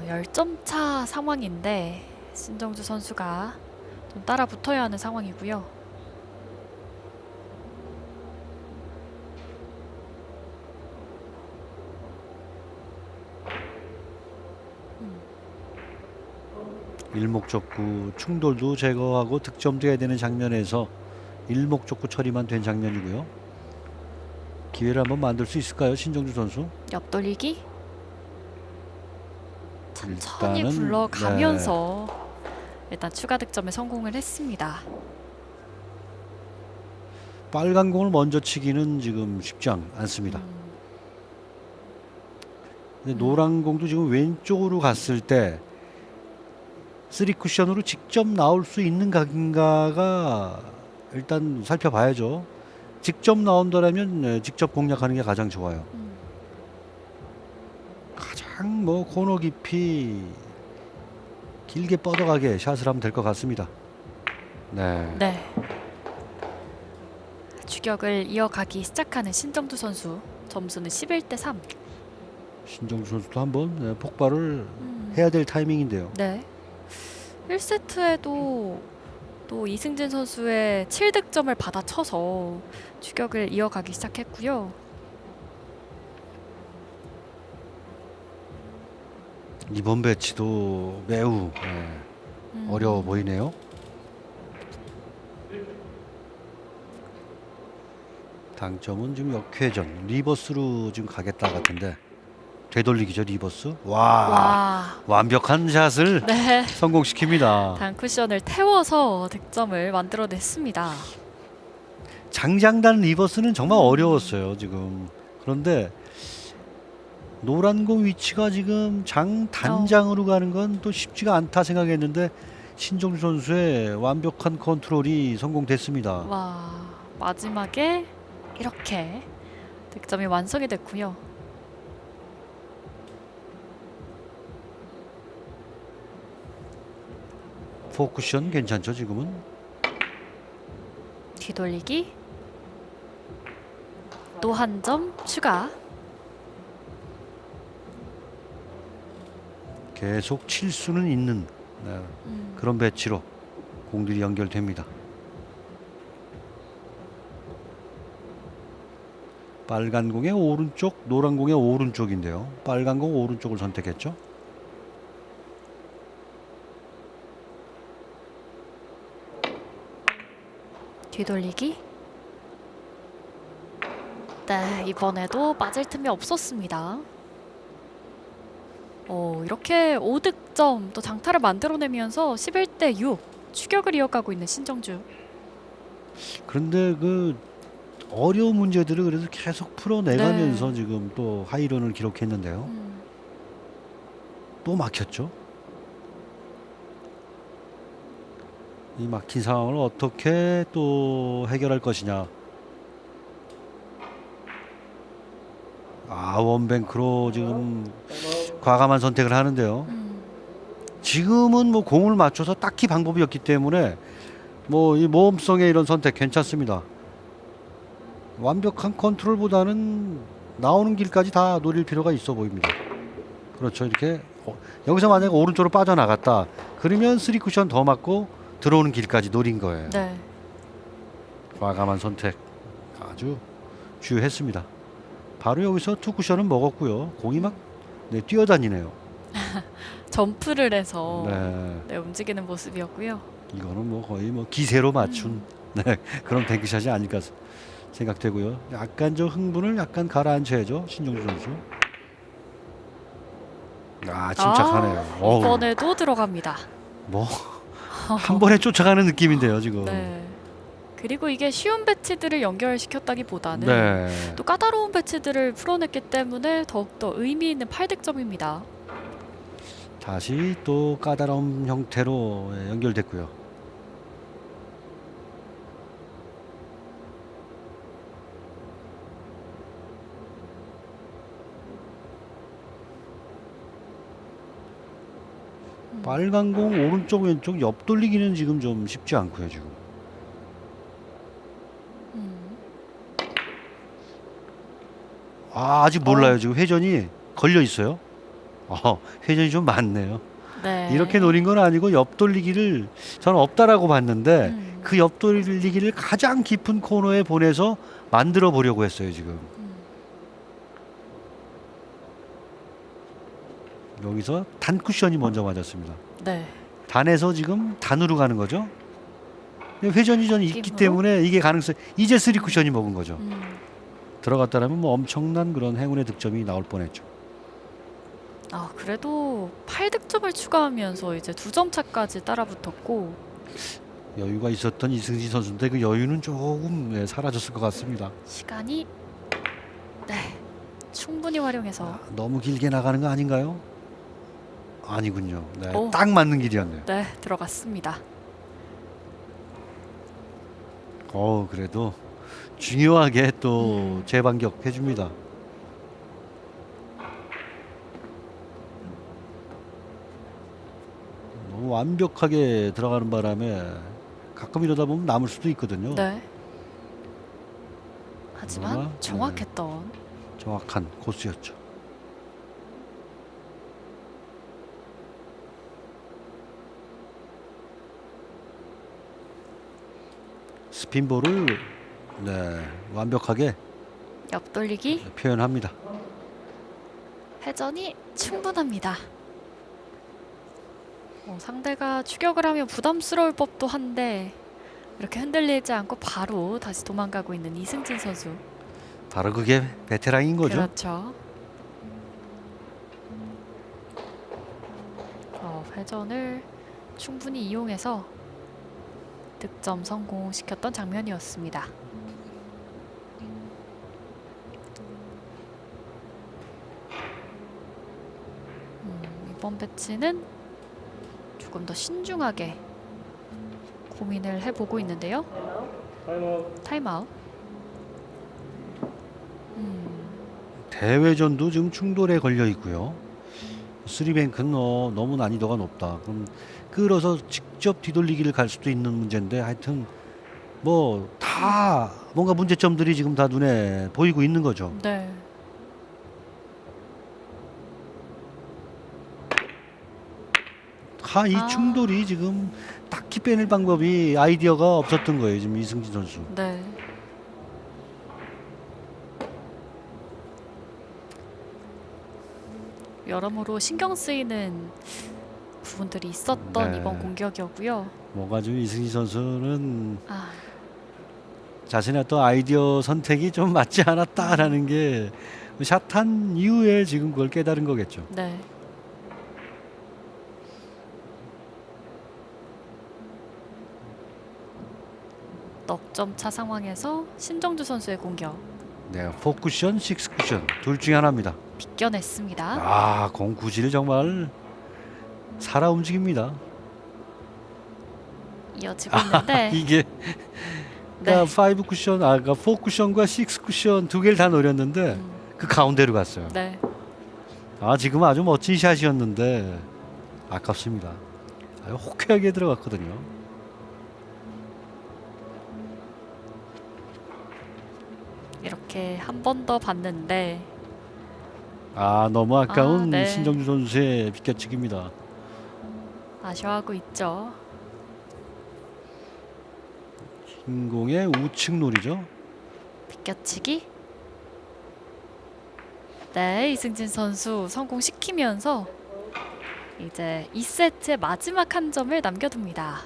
열점 차 상황인데 신정주 선수가 좀 따라 붙어야 하는 상황이고요. 일목적구 충돌도 제거하고 득점도 해야 되는 장면에서 일목적구 처리만 된 장면이고요. 기회를 한번 만들 수 있을까요, 신정주 선수? 옆돌리기. 천천히 일단은, 굴러가면서 일단 추가 득점에 성공을 했습니다. 빨간 공을 먼저 치기는 지금 쉽지 않습니다. 근데 노란 공도 지금 왼쪽으로 갔을 때 3쿠션으로 직접 나올 수 있는 각인가가 일단 살펴봐야죠. 직접 나온다라면 직접 공략하는 게 가장 좋아요. 가장 코너 깊이 길게 뻗어가게 샷을 하면 될 것 같습니다. 네. 추격을 이어가기 시작하는 신정주 선수. 점수는 11대 3. 신정주 선수도 한번 폭발을 해야 될 타이밍인데요. 네. 1세트에도 또 이승진 선수의 7득점을 받아쳐서 추격을 이어가기 시작했고요. 이번 배치도 매우 어려워 보이네요. 당점은 지금 역회전 리버스로 지금 가겠다 같은데 되돌리기죠. 리버스. 와. 완벽한 샷을 네. 성공시킵니다. 단쿠션을 태워서 득점을 만들어냈습니다. 장장단 리버스는 정말 어려웠어요. 지금. 그런데 노란 공 위치가 지금 장단장으로 가는 건 또 쉽지가 않다 생각했는데 신정주 선수의 완벽한 컨트롤이 성공됐습니다. 와. 마지막에 이렇게 득점이 완성이 됐고요. 포쿠션 괜찮죠 지금은? 뒤돌리기. 또 한 점 추가. 계속 칠 수는 있는 그런 배치로 공들이 연결됩니다. 빨간 공의 오른쪽, 노란 공의 오른쪽인데요. 빨간 공 오른쪽을 선택했죠. 뒤돌리기. 네, 이번에도 빠질 틈이 없었습니다. 이렇게 5득점 또 장타를 만들어내면서 11대 6 추격을 이어가고 있는 신정주. 그런데 그 어려운 문제들을 그래서 계속 풀어내가면서 네. 지금 또 하이런을 기록했는데요. 또 막혔죠. 이 막힌 상황을 어떻게 또 해결할 것이냐. 원뱅크로 지금 과감한 선택을 하는데요. 지금은 공을 맞춰서 딱히 방법이 없기 때문에 이 모험성의 이런 선택 괜찮습니다. 완벽한 컨트롤보다는 나오는 길까지 다 노릴 필요가 있어 보입니다. 그렇죠. 이렇게 여기서 만약에 오른쪽으로 빠져나갔다 그러면 3쿠션 더 맞고 들어오는 길까지 노린 거예요. 네. 과감한 선택 아주 주요했습니다. 바로 여기서 2쿠션은 먹었고요. 공이 막 뛰어다니네요. 점프를 해서 네. 움직이는 모습이었고요. 이거는 거의 기세로 맞춘 그런 뱅크샷이 아닐까 생각되고요. 약간 저 흥분을 약간 가라앉혀야죠. 신정주 선수. 침착하네요. 이번에도 들어갑니다. 한 번에 쫓아가는 느낌인데요 지금. 네. 그리고 이게 쉬운 배치들을 연결시켰다기보다는 네. 또 까다로운 배치들을 풀어냈기 때문에 더욱더 의미 있는 8득점입니다. 다시 또 까다로운 형태로 연결됐고요. 빨간 공 오른쪽 왼쪽 옆 돌리기는 지금 좀 쉽지 않고요 지금. 음. 아직 몰라요. 지금 회전이 걸려 있어요. 회전이 좀 많네요. 네. 이렇게 노린 건 아니고 옆 돌리기를 저는 없다라고 봤는데 음. 그 옆 돌리기를 가장 깊은 코너에 보내서 만들어 보려고 했어요 지금. 음. 여기서 단 쿠션이 먼저 맞았습니다. 네. 단에서 지금 단으로 가는 거죠. 근데 회전이 전 있기 느낌으로? 때문에 이게 가능성 이제 3 쿠션이 먹은 거죠. 음. 들어갔다라면 뭐 엄청난 그런 행운의 득점이 나올 뻔했죠. 그래도 8득점을 추가하면서 이제 2점 차까지 따라붙었고 여유가 있었던 이승진 선수인데 그 여유는 조금 사라졌을 것 같습니다. 시간이 충분히 활용해서 너무 길게 나가는 거 아닌가요? 아니군요. 네, 오. 딱 맞는 길이었네요. 들어갔습니다. 그래도 중요하게 또 재반격 해줍니다. 너무 완벽하게 들어가는 바람에 가끔 이러다 보면 남을 수도 있거든요. 네. 하지만 그러나, 정확했던 정확한 코스였죠. 스핀볼을 완벽하게 옆돌리기 표현합니다. 회전이 충분합니다. 상대가 추격을 하면 부담스러울 법도 한데 이렇게 흔들리지 않고 바로 다시 도망가고 있는 이승진 선수. 바로 그게 베테랑인 거죠. 그렇죠. 회전을 충분히 이용해서 득점 성공시켰던 장면이었습니다. 이번 배치는 조금 더 신중하게 고민을 해보고 있는데요. 타임아웃. 대회전도 지금 충돌에 걸려 있고요. 3뱅크는 너무 난이도가 높다. 그럼 끌어서 직접 뒤돌리기를 갈 수도 있는 문제인데 하여튼 뭐 다 뭔가 문제점들이 지금 다 눈에 보이고 있는 거죠. 네. 이 충돌이 지금 딱히 빼낼 방법이 아이디어가 없었던 거예요. 지금 이승진 선수. 네. 여러모로 신경 쓰이는 부분들이 있었던 네. 이번 공격이었고요. 뭔가 좀 이승진 선수는 자신의 어떤 아이디어 선택이 좀 맞지 않았다라는 게 샷한 이후에 지금 그걸 깨달은 거겠죠. 네. 넉점 차 상황에서 신정주 선수의 공격 네, 4쿠션, 6쿠션 둘 중에 하나입니다. 비껴냈습니다. 공 구질 정말 살아 움직입니다. 이어지고 있는데 이게 네. 5쿠션, 그러니까 4쿠션과 6쿠션 두 개를 다 노렸는데 그 가운데로 갔어요. 네. 지금 아주 멋진 샷이었는데 아깝습니다. 아주 호쾌하게 들어갔거든요. 이렇게 한 번 더 봤는데 너무 아까운 네. 신정주 선수의 비껴치기입니다. 아쉬워하고 있죠. 흰 공의 우측 놀이죠. 비껴치기. 네, 이승진 선수 성공시키면서 이제 2세트의 마지막 한 점을 남겨둡니다.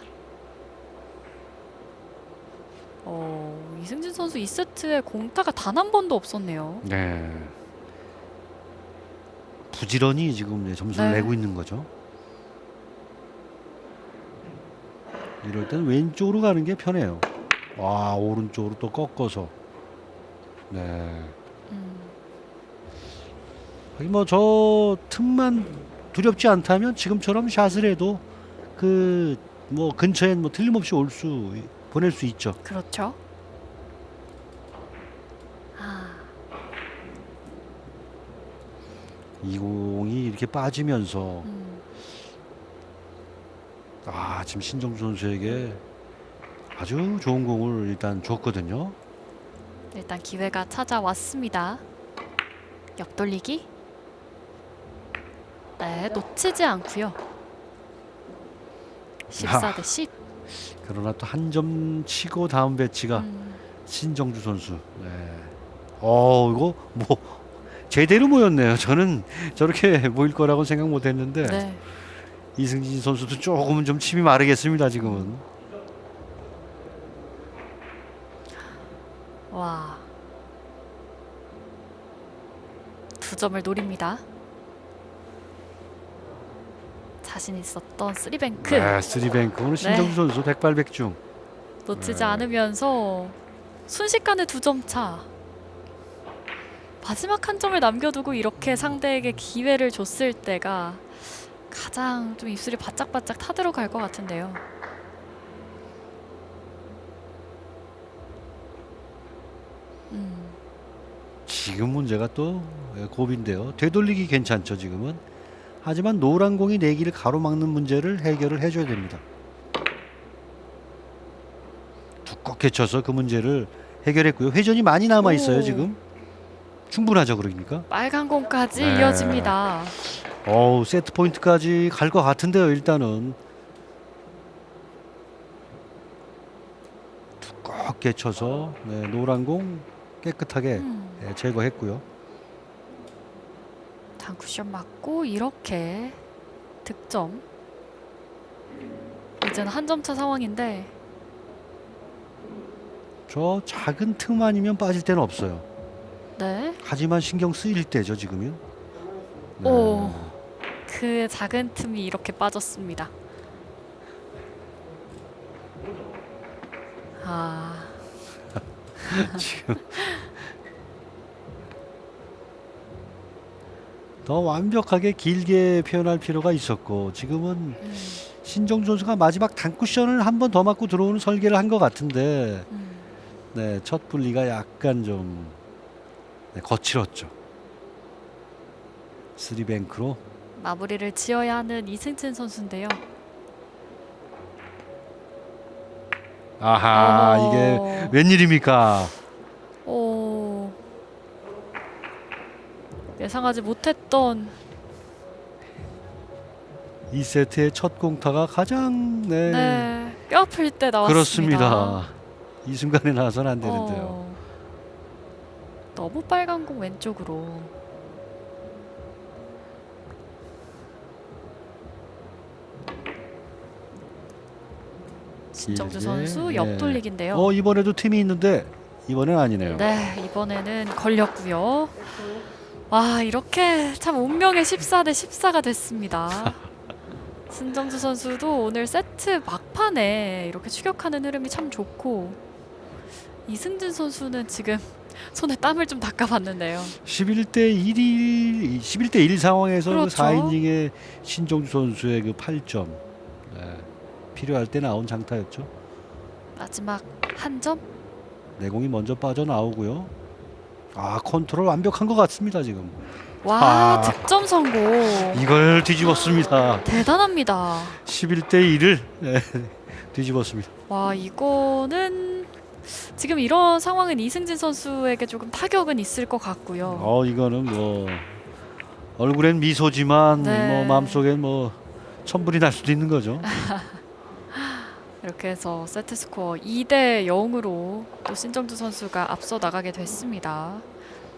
이승진 선수 2세트에 공타가 단 한 번도 없었네요. 네. 부지런히 지금 점수를 네. 내고 있는 거죠. 이럴 때는 왼쪽으로 가는 게 편해요. 오른쪽으로 또 꺾어서. 네. 하긴 뭐 저 틈만 두렵지 않다면 지금처럼 샷을 해도 그 뭐 근처엔 뭐 틀림없이 보낼 수 있죠. 그렇죠. 이 공이 이렇게 빠지면서 지금 신정주 선수에게 아주 좋은 공을 일단 줬거든요. 일단 기회가 찾아왔습니다. 옆돌리기. 네, 놓치지 않고요. 14 대 10. 그러나 또 한 점 치고 다음 배치가 신정주 선수. 네. 이거 뭐 제대로 모였네요. 저는 저렇게 모일 거라고 생각 못 했는데 네. 이승진 선수도 조금은 좀 침이 마르겠습니다, 지금은. 와. 2점을 노립니다. 자신 있었던 쓰리뱅크. 네, 쓰리뱅크. 오늘 신정주 선수 백발백중. 놓치지 네. 않으면서 순식간에 2점 차. 마지막 한 점을 남겨두고 이렇게 상대에게 기회를 줬을 때가 가장 좀 입술이 바짝바짝 타들어갈 것 같은데요. 지금 문제가 또 고비인데요. 되돌리기 괜찮죠, 지금은. 하지만 노란 공이 내기를 가로막는 문제를 해결을 해줘야 됩니다. 두껍게 쳐서 그 문제를 해결했고요. 회전이 많이 남아 있어요, 오. 지금. 충분하죠, 그러니까. 빨간 공까지 네. 이어집니다. 세트 포인트까지 갈 것 같은데요, 일단은. 두껍게 쳐서 노란 공 깨끗하게 제거했고요. 단쿠션 맞고 이렇게 득점. 이제는 한 점 차 상황인데 저 작은 틈 아니면 빠질 데는 없어요. 네. 하지만 신경 쓰일 때죠, 지금은. 네. 오. 그 작은 틈이 이렇게 빠졌습니다. 지금 더 완벽하게 길게 표현할 필요가 있었고 지금은 신정주 선수가 마지막 단쿠션을 한 번 더 맞고 들어오는 설계를 한 것 같은데 첫 분리가 약간 좀 거칠었죠. 쓰리뱅크로 마무리를 지어야 하는 이승진 선수인데요. 아하, 어허. 이게 웬일입니까? 오. 예상하지 못했던 2세트의 첫 공타가 가장 뼈 아플 때 나왔습니다. 그렇습니다. 이 순간에 나와서는 안 되는데요. 너무 빨간 공 왼쪽으로. 신정주 길게, 선수 옆돌리기인데요. 이번에도 팀이 있는데 이번엔 아니네요. 네, 이번에는 걸렸고요. 와, 이렇게 참 운명의 14 대 14가 됐습니다. 신정주 선수도 오늘 세트 막판에 이렇게 추격하는 흐름이 참 좋고 이승진 선수는 지금 손에 땀을 좀 닦아봤는데요. 11대 1 상황에서 그렇죠. 그 4이닝의 신정주 선수의 그 8점 필요할 때 나온 장타였죠. 마지막 한 점? 내공이 먼저 빠져나오고요. 컨트롤 완벽한 것 같습니다, 지금. 와, 득점 성공. 이걸 뒤집었습니다. 대단합니다. 11대 1을 뒤집었습니다. 와, 이거는 지금 이런 상황은 이승진 선수에게 조금 타격은 있을 것 같고요. 이거는 뭐 얼굴엔 미소지만 네. 뭐 마음속엔 뭐 천불이 날 수도 있는 거죠. 이렇게 해서 세트 스코어 2대 0으로 또 신정주 선수가 앞서 나가게 됐습니다.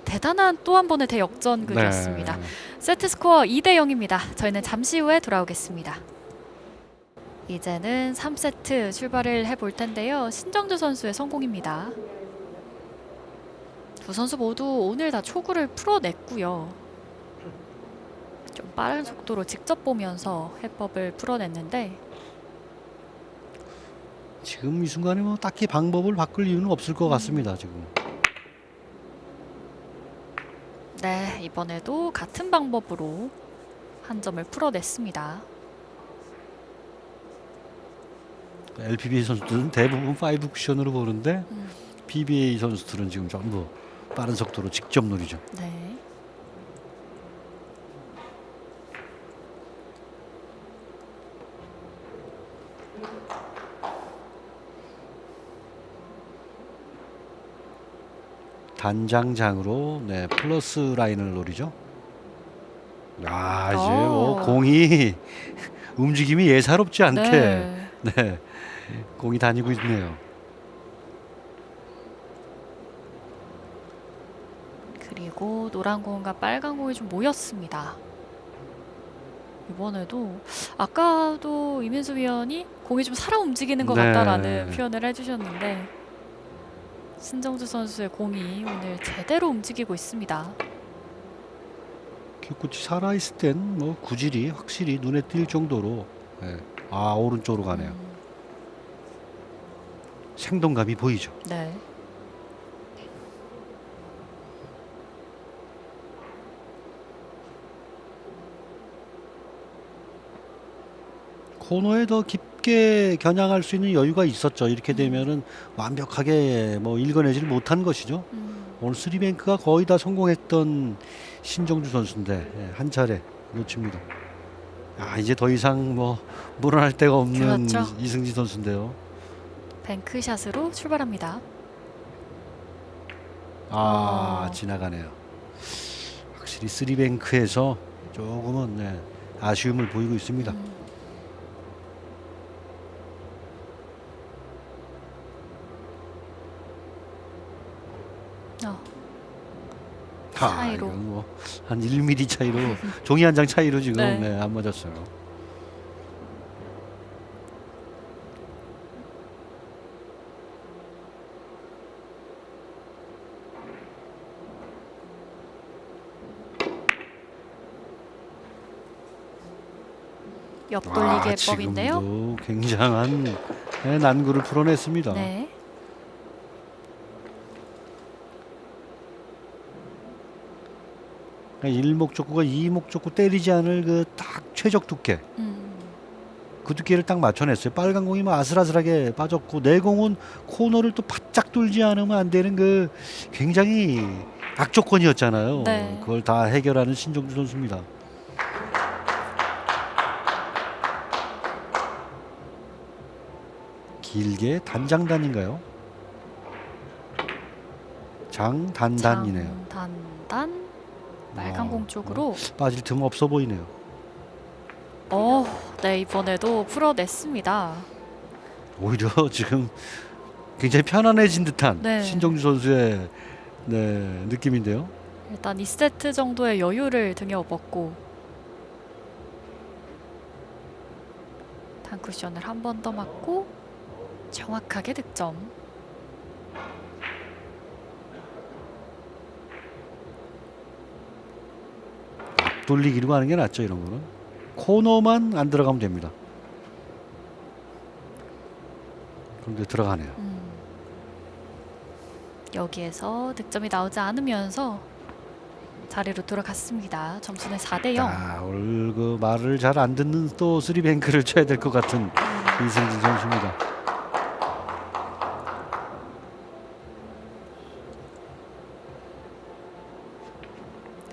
대단한 또 한 번의 대역전극이었습니다. 세트 스코어 2대 0입니다. 저희는 잠시 후에 돌아오겠습니다. 이제는 3세트 출발을 해볼 텐데요. 신정주 선수의 성공입니다. 두 선수 모두 오늘 다 초구를 풀어냈고요. 좀 빠른 속도로 직접 보면서 해법을 풀어냈는데 지금 이 순간에 뭐 딱히 방법을 바꿀 이유는 없을 것 같습니다. 지금. 네, 이번에도 같은 방법으로 한 점을 풀어냈습니다. LPBA 선수들은 대부분 5 쿠션으로 보는데 PBA 선수들은 지금 전부 빠른 속도로 직접 누리죠. 네. 단장장으로 네, 플러스 라인을 노리죠. 아, 이제 오. 공이 움직임이 예사롭지 않게 네. 네, 공이 다니고 있네요. 그리고 노란 공과 빨간 공이 좀 모였습니다. 이번에도 아까도 이민수 위원이 공이 좀 살아 움직이는 것 네. 같다라는 표현을 해주셨는데 신정주 선수의 공이 오늘 제대로 움직이고 있습니다. 큐꽃이 살아있을 땐 뭐 구질이 확실히 눈에 띌 정도로 네. 아 오른쪽으로 가네요. 생동감이 보이죠. 네. 코너에 더 깊게 겨냥할 수 있는 여유가 있었죠. 이렇게 되면은 완벽하게 뭐 읽어내지를 못한 것이죠. 오늘 쓰리뱅크가 거의 다 성공했던 신정주 선수인데 예, 한 차례 놓칩니다. 아 이제 더 이상 뭐 물어날 데가 없는 그렇죠. 이승진 선수인데요. 뱅크샷으로 출발합니다. 아 지나가네요. 확실히 쓰리뱅크에서 조금은 네, 아쉬움을 보이고 있습니다. 차이로. 이건 뭐한 1mm 차이로 종이 한 장 차이로 지금 네. 네, 안 맞았어요. 옆돌리기 해법인데요. 지금도 굉장한 네, 난구를 풀어냈습니다. 네. 일목적구가 이목적구 때리지 않을 그 딱 최적 두께 그 두께를 딱 맞춰냈어요. 빨간 공이 뭐 아슬아슬하게 빠졌고 내 공은 코너를 또 바짝 뚫지 않으면 안 되는 그 굉장히 악조건이었잖아요. 네. 그걸 다 해결하는 신정주 선수입니다. 길게 단장단인가요? 장단단이네요. 장단단 빨간 공 쪽으로. 빠질 틈 없어 보이네요. 네, 이번에도 풀어냈습니다. 오히려 지금 굉장히 편안해진 듯한 네. 신정주 선수의 네, 느낌인데요. 일단 2세트 정도의 여유를 등에 업었고 단쿠션을 한 번 더 맞고 정확하게 득점. 돌리기로 가는 게 낫죠. 이런 거는 코너만 안 들어가면 됩니다. 그런데 들어가네요. 여기에서 득점이 나오지 않으면서 자리로 돌아갔습니다. 점수는 4대0. 오늘 그 말을 잘 안 듣는 또 쓰리뱅크를 쳐야 될 것 같은 이승진 선수입니다.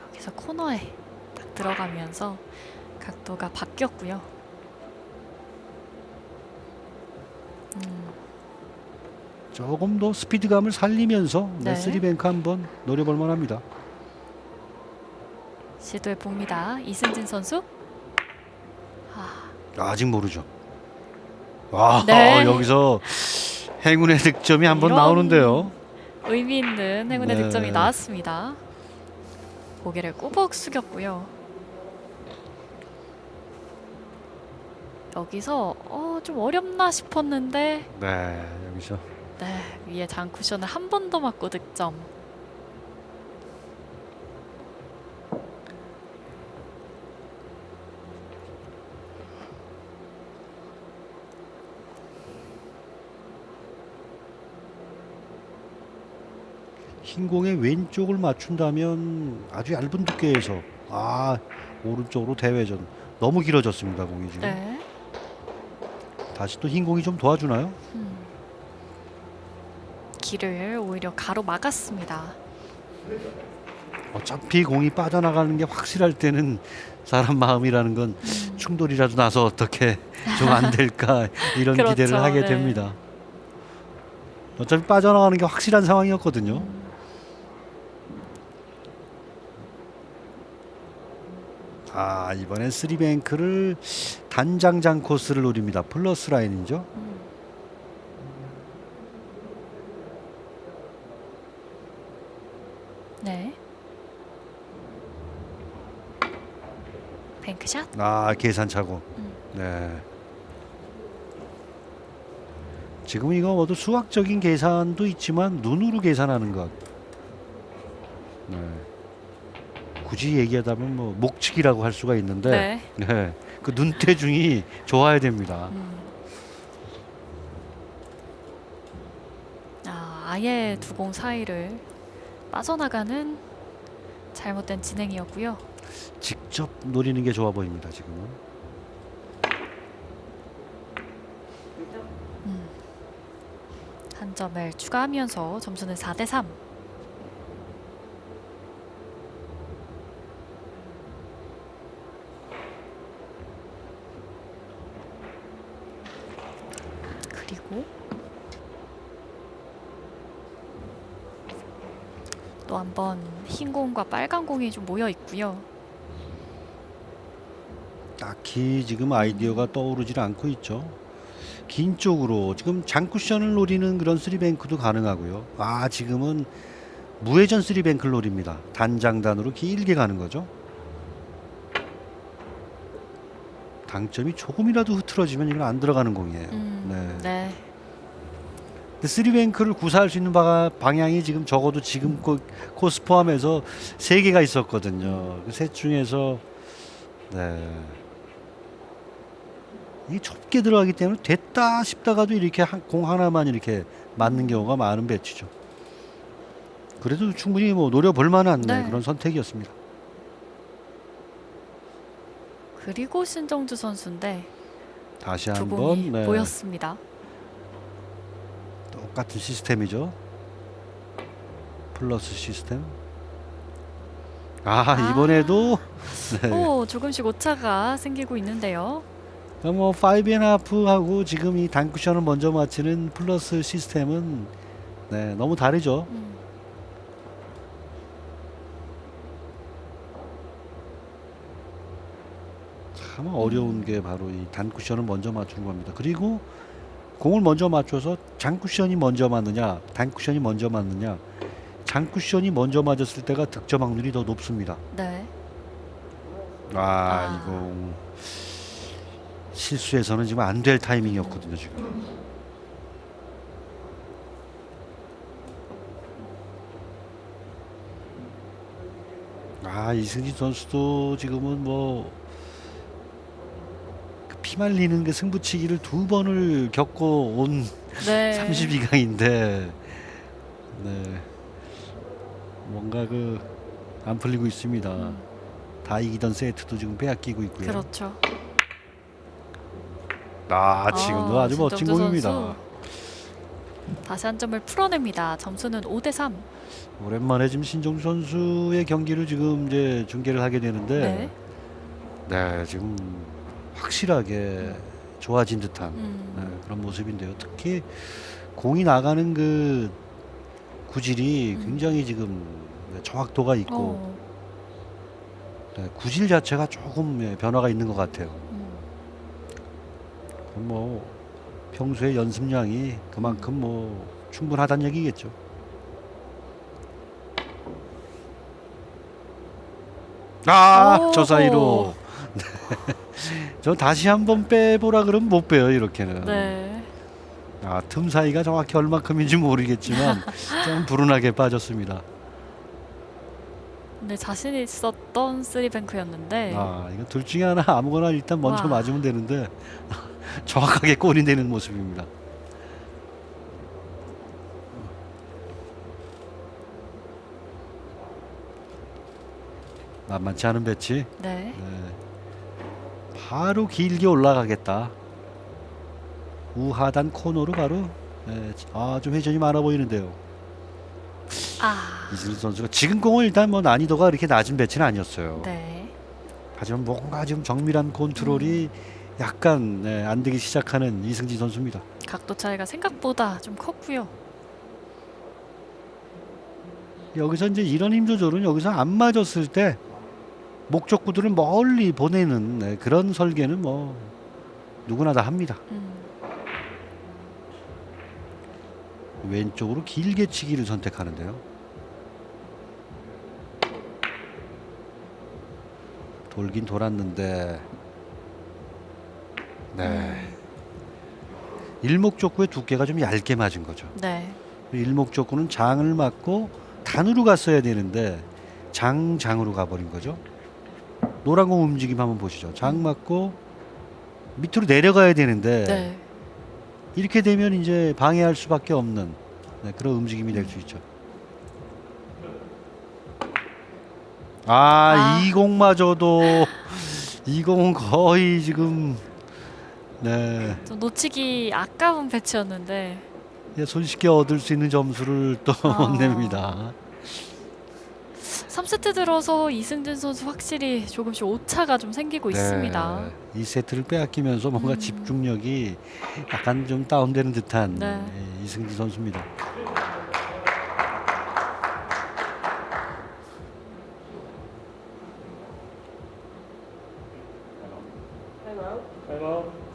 여기서 코너에 딱 들어가면서 각도가 바뀌었고요. 조금 더 스피드감을 살리면서 네. 쓰리뱅크 한번 노려볼 만합니다. 시도해 봅니다. 이승진 선수. 아직 모르죠. 와, 네. 여기서 행운의 득점이 한번 이런 나오는데요. 의미 있는 행운의 네. 득점이 나왔습니다. 고개를 꼬박 숙였고요. 여기서 좀 어렵나 싶었는데 네, 여기서 네, 위에 장쿠션을 한 번 더 맞고 득점. 흰 공의 왼쪽을 맞춘다면 아주 얇은 두께에서 오른쪽으로 대회전 너무 길어졌습니다. 공이 지금. 네. 다시 또 흰 공이 좀 도와주나요? 길을 오히려 가로 막았습니다. 어차피 공이 빠져나가는 게 확실할 때는 사람 마음이라는 건 충돌이라도 나서 어떻게 좀 안 될까 이런 그렇죠, 기대를 하게 네. 됩니다. 어차피 빠져나가는 게 확실한 상황이었거든요. 아, 이번엔 쓰리뱅크를 단장장 코스를 노립니다. 플러스 라인이죠. 네. 뱅크샷. 아, 계산차고. 음. 네. 지금 이거 모두 수학적인 계산도 있지만 눈으로 계산하는 것. 네. 굳이 얘기하다 보면 뭐 목칙이라고 할 수가 있는데, 네. 네. 그 눈대중이 좋아야 됩니다. 아, 아예 두 공 사이를 빠져나가는 잘못된 진행이었고요. 직접 노리는 게 좋아 보입니다. 지금은. 한 점을 추가하면서 점수는 4대3. 그리고 또 한 번 흰 공과 빨간 공이 좀 모여 있고요. 딱히 지금 아이디어가 떠오르질 않고 있죠. 긴 쪽으로 지금 장쿠션을 노리는 그런 쓰리뱅크도 가능하고요. 아, 지금은 무회전 쓰리뱅크를 노립니다. 단장단으로 길게 가는 거죠. 당점이 조금이라도 흐트러지면 이건 안 들어가는 공이에요. 네. 네. 근데 쓰리뱅크를 구사할 수 있는 방향이 지금 적어도 지금 코스 포함해서 3개가 있었거든요. 그 셋 중에서 네. 이 좁게 들어가기 때문에 됐다 싶다가도 이렇게 공 하나만 이렇게 맞는 경우가 많은 배치죠. 그래도 충분히 뭐 노려볼 만한 네. 그런 선택이었습니다. 그리고 신정주 선수인데 다시 두 한번 공이 네, 모였습니다. 똑같은 시스템이죠. 플러스 시스템. 아, 이번에도 네. 오, 조금씩 오차가 생기고 있는데요. 뭐 5.5하고 지금 이 단쿠션을 먼저 맞히는 플러스 시스템은 네, 너무 다르죠. 참 어려운 게 바로 이 단쿠션을 먼저 맞추는 겁니다. 그리고 공을 먼저 맞춰서 장쿠션이 먼저 맞느냐, 단쿠션이 먼저 맞느냐. 장쿠션이 먼저 맞았을 때가 득점 확률이 더 높습니다. 네. 이거 실수해서는 지금 안 될 타이밍이었거든요, 지금. 이승진 선수도 지금은 뭐 피말리는 그 승부치기를 2번을 겪고 온 네. 32강인데 네. 뭔가 안 풀리고 있습니다. 다 이기던 세트도 지금 빼앗기고 있고요. 그렇죠. 지금도 아주 멋진 신정주 공입니다. 선수 다시 한 점을 풀어냅니다. 점수는 5대3. 오랜만에 지금 신정주 선수의 경기를 지금 이제 중계를 하게 되는데 네, 지금 확실하게 좋아진 듯한 그런 모습인데요. 특히 공이 나가는 그 구질이 굉장히 지금 정확도가 있고 네, 구질 자체가 조금 변화가 있는 것 같아요. 그럼 뭐 평소에 연습량이 그만큼 뭐 충분하다는 얘기겠죠. 저 사이로 저 다시 한번 빼보라 그러면 못 빼요, 이렇게는. 네. 틈 사이가 정확히 얼마큼인지 모르겠지만 좀 불운하게 빠졌습니다. 근데 자신 있었던 쓰리뱅크였는데 이거 둘 중에 하나 아무거나 일단 먼저 와. 맞으면 되는데 정확하게 골이 되는 모습입니다. 만만치 않은 배치. 네. 바로 길게 올라가겠다. 우하단 코너로 바로 좀 회전이 많아 보이는데요. 이승진 선수가 지금 공은 일단 뭐 난이도가 그렇게 낮은 배치는 아니었어요. 네. 하지만 뭔가 지금 정밀한 컨트롤이 약간 안 되기 시작하는 이승진 선수입니다. 각도 차이가 생각보다 좀 컸고요. 여기서 이제 이런 힘 조절은 여기서 안 맞았을 때 목적구들을 멀리 보내는 그런 설계는 뭐 누구나 다 합니다. 왼쪽으로 길게 치기를 선택하는데요. 돌긴 돌았는데 일목적구의 두께가 좀 얇게 맞은 거죠. 네. 일목적구는 장을 맞고 단으로 갔어야 되는데 장으로 가버린 거죠. 노란 공 움직임 한번 보시죠. 장 맞고 밑으로 내려가야 되는데 네. 이렇게 되면 이제 방해할 수밖에 없는 그런 움직임이 될 수 있죠. 이 공마저도 이 공은 거의 지금 좀 놓치기 아까운 배치였는데 손쉽게 얻을 수 있는 점수를 또 못 냅니다. 3세트 들어서 이승진 선수 확실히 조금씩 오차가 좀 생기고 있습니다. 이 세트를 빼앗기면서 뭔가 집중력이 약간 좀 다운되는 듯한 이승진 선수입니다.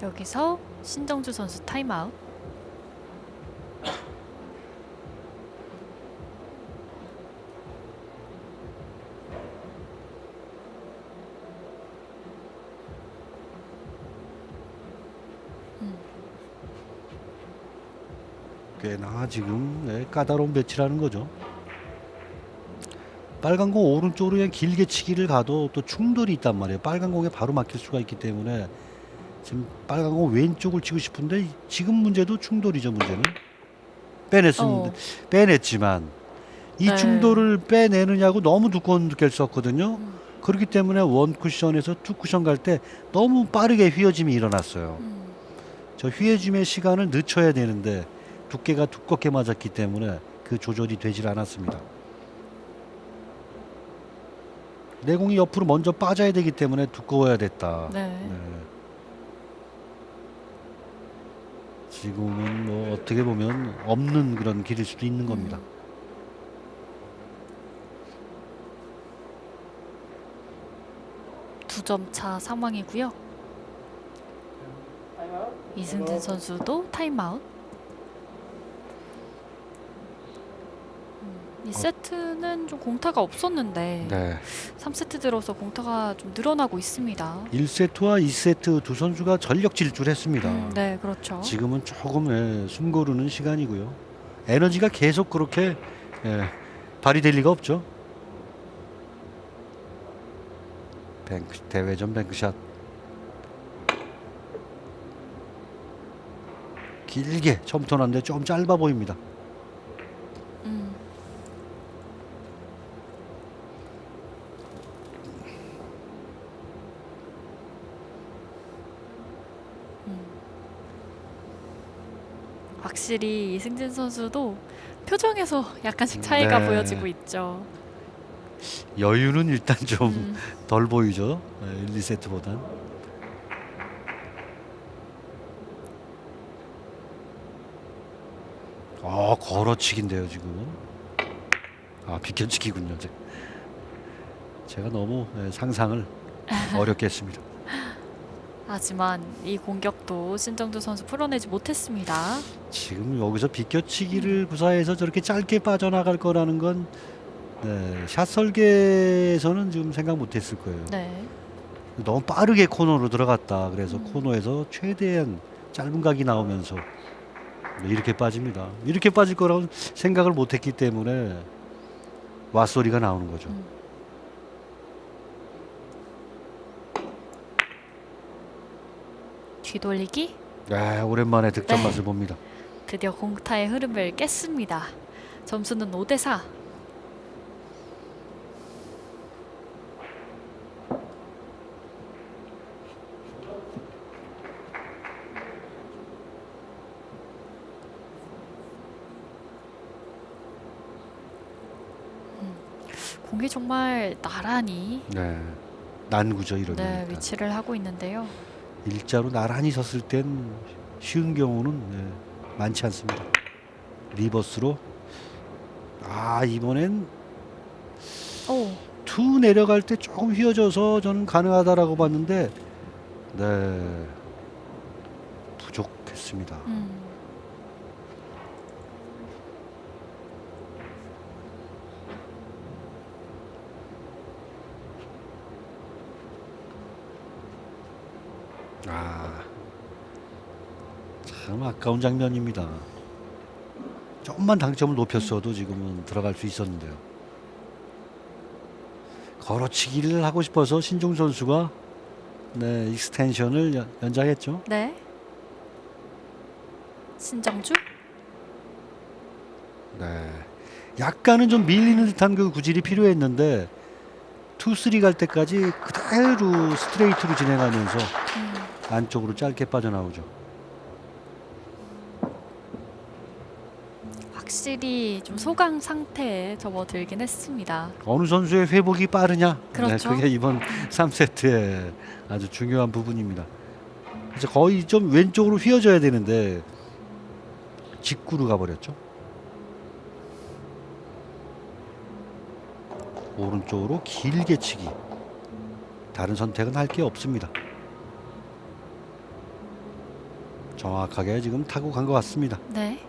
여기서 신정주 선수 타임아웃. 꽤나 지금 까다로운 배치라는 거죠. 빨간 공 오른쪽으로 그냥 길게 치기를 가도 또 충돌이 있단 말이에요. 빨간 공에 바로 막힐 수가 있기 때문에 지금 빨간 공 왼쪽을 치고 싶은데 지금 문제도 충돌이죠. 문제는 빼냈지만 이 충돌을 빼내느냐고 너무 두꺼운 두께를 썼거든요. 그렇기 때문에 원 쿠션에서 투 쿠션 갈 때 너무 빠르게 휘어짐이 일어났어요. 저 휘어짐의 시간을 늦춰야 되는데 두께가 두껍게 맞았기 때문에 그 조절이 되질 않았습니다. 내공이 옆으로 먼저 빠져야 되기 때문에 두꺼워야 됐다. 지금은 뭐 어떻게 보면 없는 그런 길일 수도 있는 겁니다. 두 점 차 상황이고요. 이승진 선수도 타임아웃. 이 세트는 좀 공타가 없었는데 3세트 들어서 공타가 좀 늘어나고 있습니다. 1세트와 2세트 두 선수가 전력 질주했습니다. 네, 그렇죠. 지금은 조금 숨 고르는 시간이고요. 에너지가 계속 그렇게 발휘될 리가 없죠. 대회전 뱅크샷 길게 처음부터 났는데 좀 짧아 보입니다. 확실히 이승진 선수도 표정에서 약간씩 차이가 보여지고 있죠. 여유는 일단 좀 덜 보이죠. 1, 2세트보단. 걸어치기인데요 지금. 비켜치기군요. 제가 너무 상상을 어렵게 했습니다. 하지만 이 공격도 신정주 선수 풀어내지 못했습니다. 지금 여기서 비껴치기를 구사해서 저렇게 짧게 빠져나갈 거라는 건 샷 설계에서는 지금 생각 못했을 거예요. 너무 빠르게 코너로 들어갔다. 그래서 코너에서 최대한 짧은 각이 나오면서 이렇게 빠집니다. 이렇게 빠질 거라고 생각을 못했기 때문에 왓소리가 나오는 거죠. 뒤돌리기. 오랜만에 득점 맛을 봅니다. 드디어 공타의 흐름을 깼습니다. 점수는 5대4. 공이 정말 나란히 난구죠 이런. 위치를 하고 있는데요. 일자로 나란히 섰을 땐 쉬운 경우는 많지 않습니다. 리버스로 이번엔 투 내려갈 때 조금 휘어져서 저는 가능하다라고 봤는데 네 부족했습니다. 참 아까운 장면입니다. 조금만 당점을 높였어도 지금은 들어갈 수 있었는데요. 걸어치기를 하고 싶어서 신종 선수가 네 익스텐션을 연장했죠. 네. 신정주. 네, 약간은 좀 밀리는 듯한 그 구질이 필요했는데 투 쓰리 갈 때까지 그대로 스트레이트로 진행하면서 안쪽으로 짧게 빠져나오죠. 확실히 좀 소강 상태에 접어들긴 했습니다. 어느 선수의 회복이 빠르냐? 그렇죠. 네, 그게 이번 3세트의 아주 중요한 부분입니다. 그래서 거의 좀 왼쪽으로 휘어져야 되는데 직구로 가버렸죠. 오른쪽으로 길게 치기. 다른 선택은 할 게 없습니다. 정확하게 지금 타고 간 것 같습니다. 네.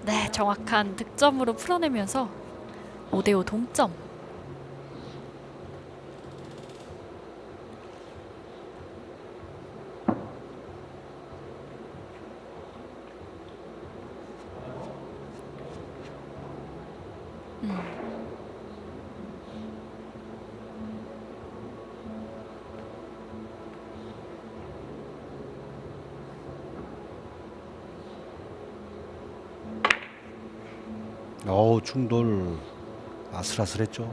네, 정확한 득점으로 풀어내면서 5대5 동점. 충돌 아슬아슬했죠.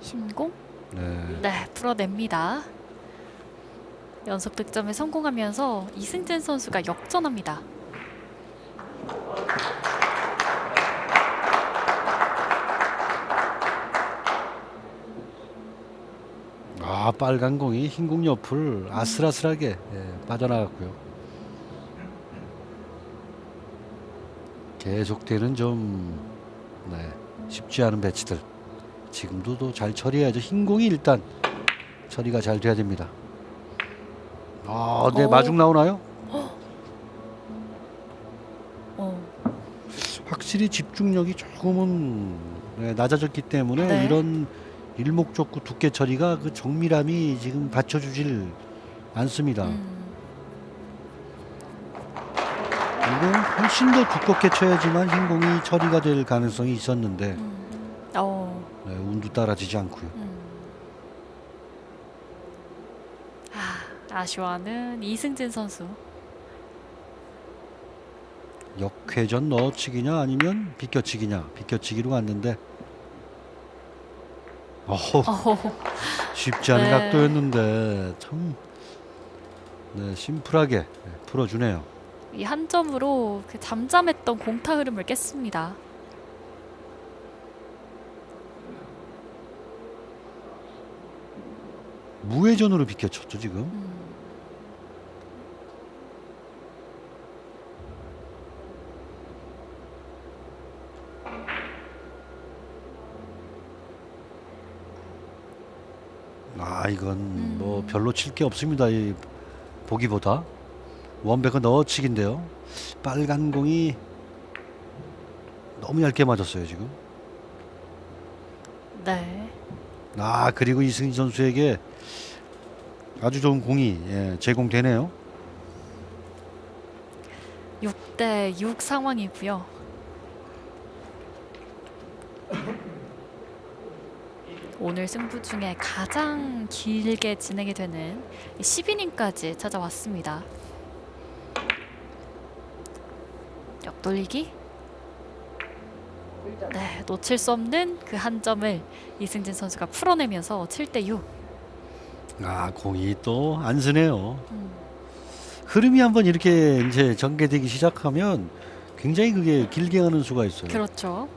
흰공. 네. 네, 풀어냅니다. 연속 득점에 성공하면서 이승진 선수가 역전합니다. 빨간 공이 흰 공 옆을 아슬아슬하게 빠져나갔고요. 계속되는 좀 쉽지 않은 배치들 지금도 또 잘 처리해야죠. 흰 공이 일단 처리가 잘 돼야 됩니다. 네, 마중 나오나요? 확실히 집중력이 조금은 낮아졌기 때문에 네. 이런 일목적구 두께 처리가 그 정밀함이 지금 받쳐주질 않습니다. 이건 훨씬 더 두껍게 쳐야지만 흰 공이 처리가 될 가능성이 있었는데 운도 따라지지 않고요. 아쉬워하는 이승진 선수. 역회전 넣어치기냐 아니면 비껴치기냐. 비껴치기로 갔는데 쉽지 않은 네. 각도였는데 참 심플하게 풀어주네요. 이 한 점으로 그 잠잠했던 공타 흐름을 깼습니다. 무회전으로 비껴쳤죠 지금. 이건 뭐 별로 칠 게 없습니다. 이 보기보다 원백은 넣어치기인데요. 빨간 공이 너무 얇게 맞았어요 지금. 네. 그리고 이승진 선수에게 아주 좋은 공이 제공되네요. 6대6 상황이고요. 오늘 승부 중에 가장 길게 진행이 되는 10이닝까지 찾아왔습니다. 옆돌리기. 네, 놓칠 수 없는 그 한 점을 이승진 선수가 풀어내면서 7대6. 공이 또 안 쓰네요. 흐름이 한번 이렇게 이제 전개되기 시작하면 굉장히 그게 길게 가는 수가 있어요. 그렇죠.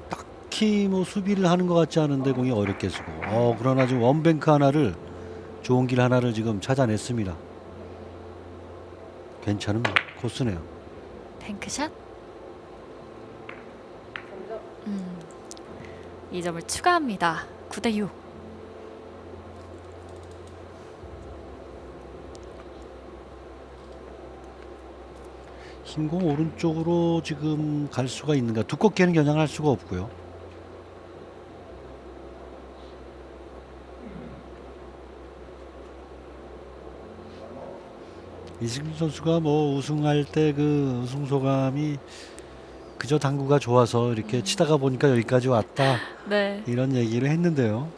딱히 뭐 수비를 하는 것 같지 않은데 공이 어렵게 쓰고. 그러나 지금 원뱅크 하나를 좋은 길 하나를 지금 찾아냈습니다. 괜찮은 코스네요. 뱅크샷. 2점을 추가합니다. 9대 6. 흰공 오른쪽으로 지금 갈 수가 있는가? 두껍게는 겨냥을 할 수가 없고요. 이승준 선수가 뭐 우승할 때 그 우승 소감이 그저 당구가 좋아서 이렇게 치다가 보니까 여기까지 왔다 네. 이런 얘기를 했는데요.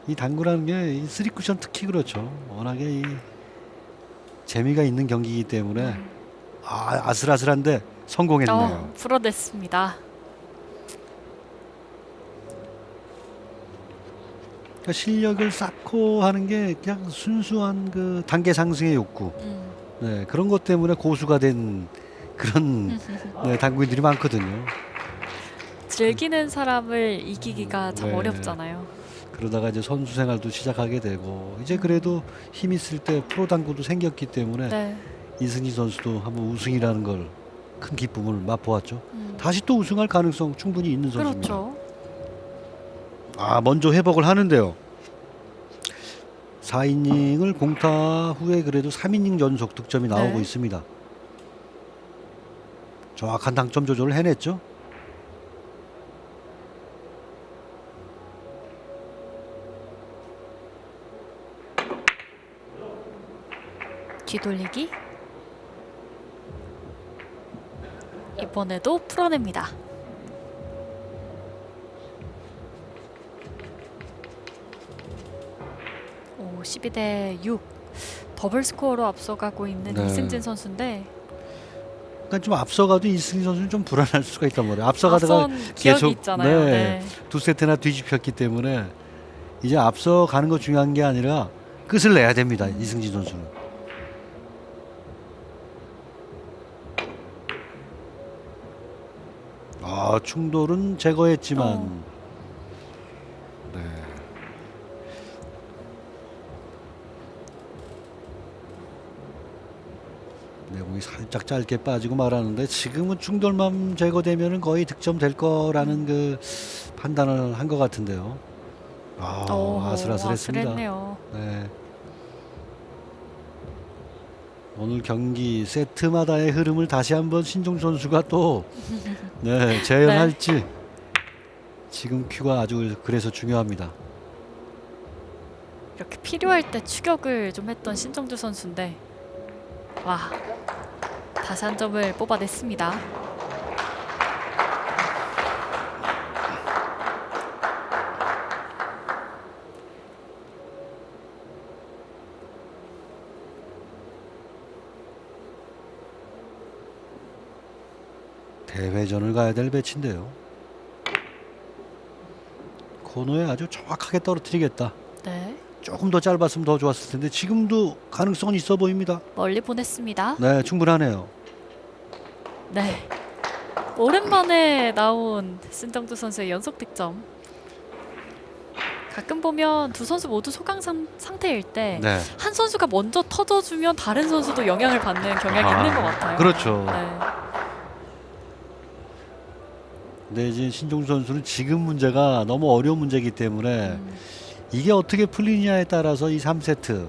이 당구라는 게 이 쓰리 쿠션 특히 그렇죠. 워낙에 이 재미가 있는 경기이기 때문에 아슬아슬한데 성공했네요. 풀어냈습니다. 그러니까 실력을 쌓고 하는 게 그냥 순수한 그 단계 상승의 욕구. 네, 그런 것 때문에 고수가 된 그런 네, 당구인들이 많거든요. 즐기는 사람을 이기기가 참 네. 어렵잖아요. 그러다가 이제 선수 생활도 시작하게 되고 이제 그래도 힘 있을 때 프로 당구도 생겼기 때문에 네. 이승진 선수도 한번 우승이라는 걸 큰 기쁨을 맛보았죠. 음. 다시 또 우승할 가능성 충분히 있는 선수입니다. 그렇죠. 먼저 회복을 하는데요. 4이닝을 공타 후에 그래도 3이닝 연속 득점이 나오고 네. 있습니다. 정확한 당점 조절을 해냈죠. 뒤돌리기. 이번에도 풀어냅니다. 오, 12대 6. 더블 스코어로 앞서가고 있는 네. 이승진 선수인데 그러니까 좀 앞서가도 이승진 선수는 좀 불안할 수가 있단 말이에요. 앞서가다가 앞선 기억이 계속, 있잖아요. 네. 네. 두 세트나 뒤집혔기 때문에 이제 앞서가는 거 중요한 게 아니라 끝을 내야 됩니다. 이승진 선수는. 충돌은 제거했지만 네. 내공이 살짝 짧게 빠지고 말하는데 지금은 충돌만 제거되면은 거의 득점될 거라는 그 판단을 한 것 같은데요. 아슬아슬했습니다. 아슬했네요. 네. 오늘 경기 세트마다의 흐름을 다시 한번 신종 선수가 또 네, 재현할지 지금 큐가 아주 그래서 중요합니다. 이렇게 필요할 때 추격을 좀 했던 신정주 선수인데 와, 다시 한 점을 뽑아냈습니다. 대회전을 가야 될 배치인데요. 코너에 아주 정확하게 떨어뜨리겠다. 네, 조금 더 짧았으면 더 좋았을 텐데 지금도 가능성은 있어 보입니다. 멀리 보냈습니다. 네, 충분하네요. 네, 오랜만에 나온 신정주 선수의 연속 득점. 가끔 보면 두 선수 모두 소강 상태일 때 한 네. 선수가 먼저 터져주면 다른 선수도 영향을 받는 경향이 있는 것 같아요. 그렇죠. 네. 근데 이제 신종수 선수는 지금 문제가 너무 어려운 문제이기 때문에 이게 어떻게 풀리냐에 따라서 이 3세트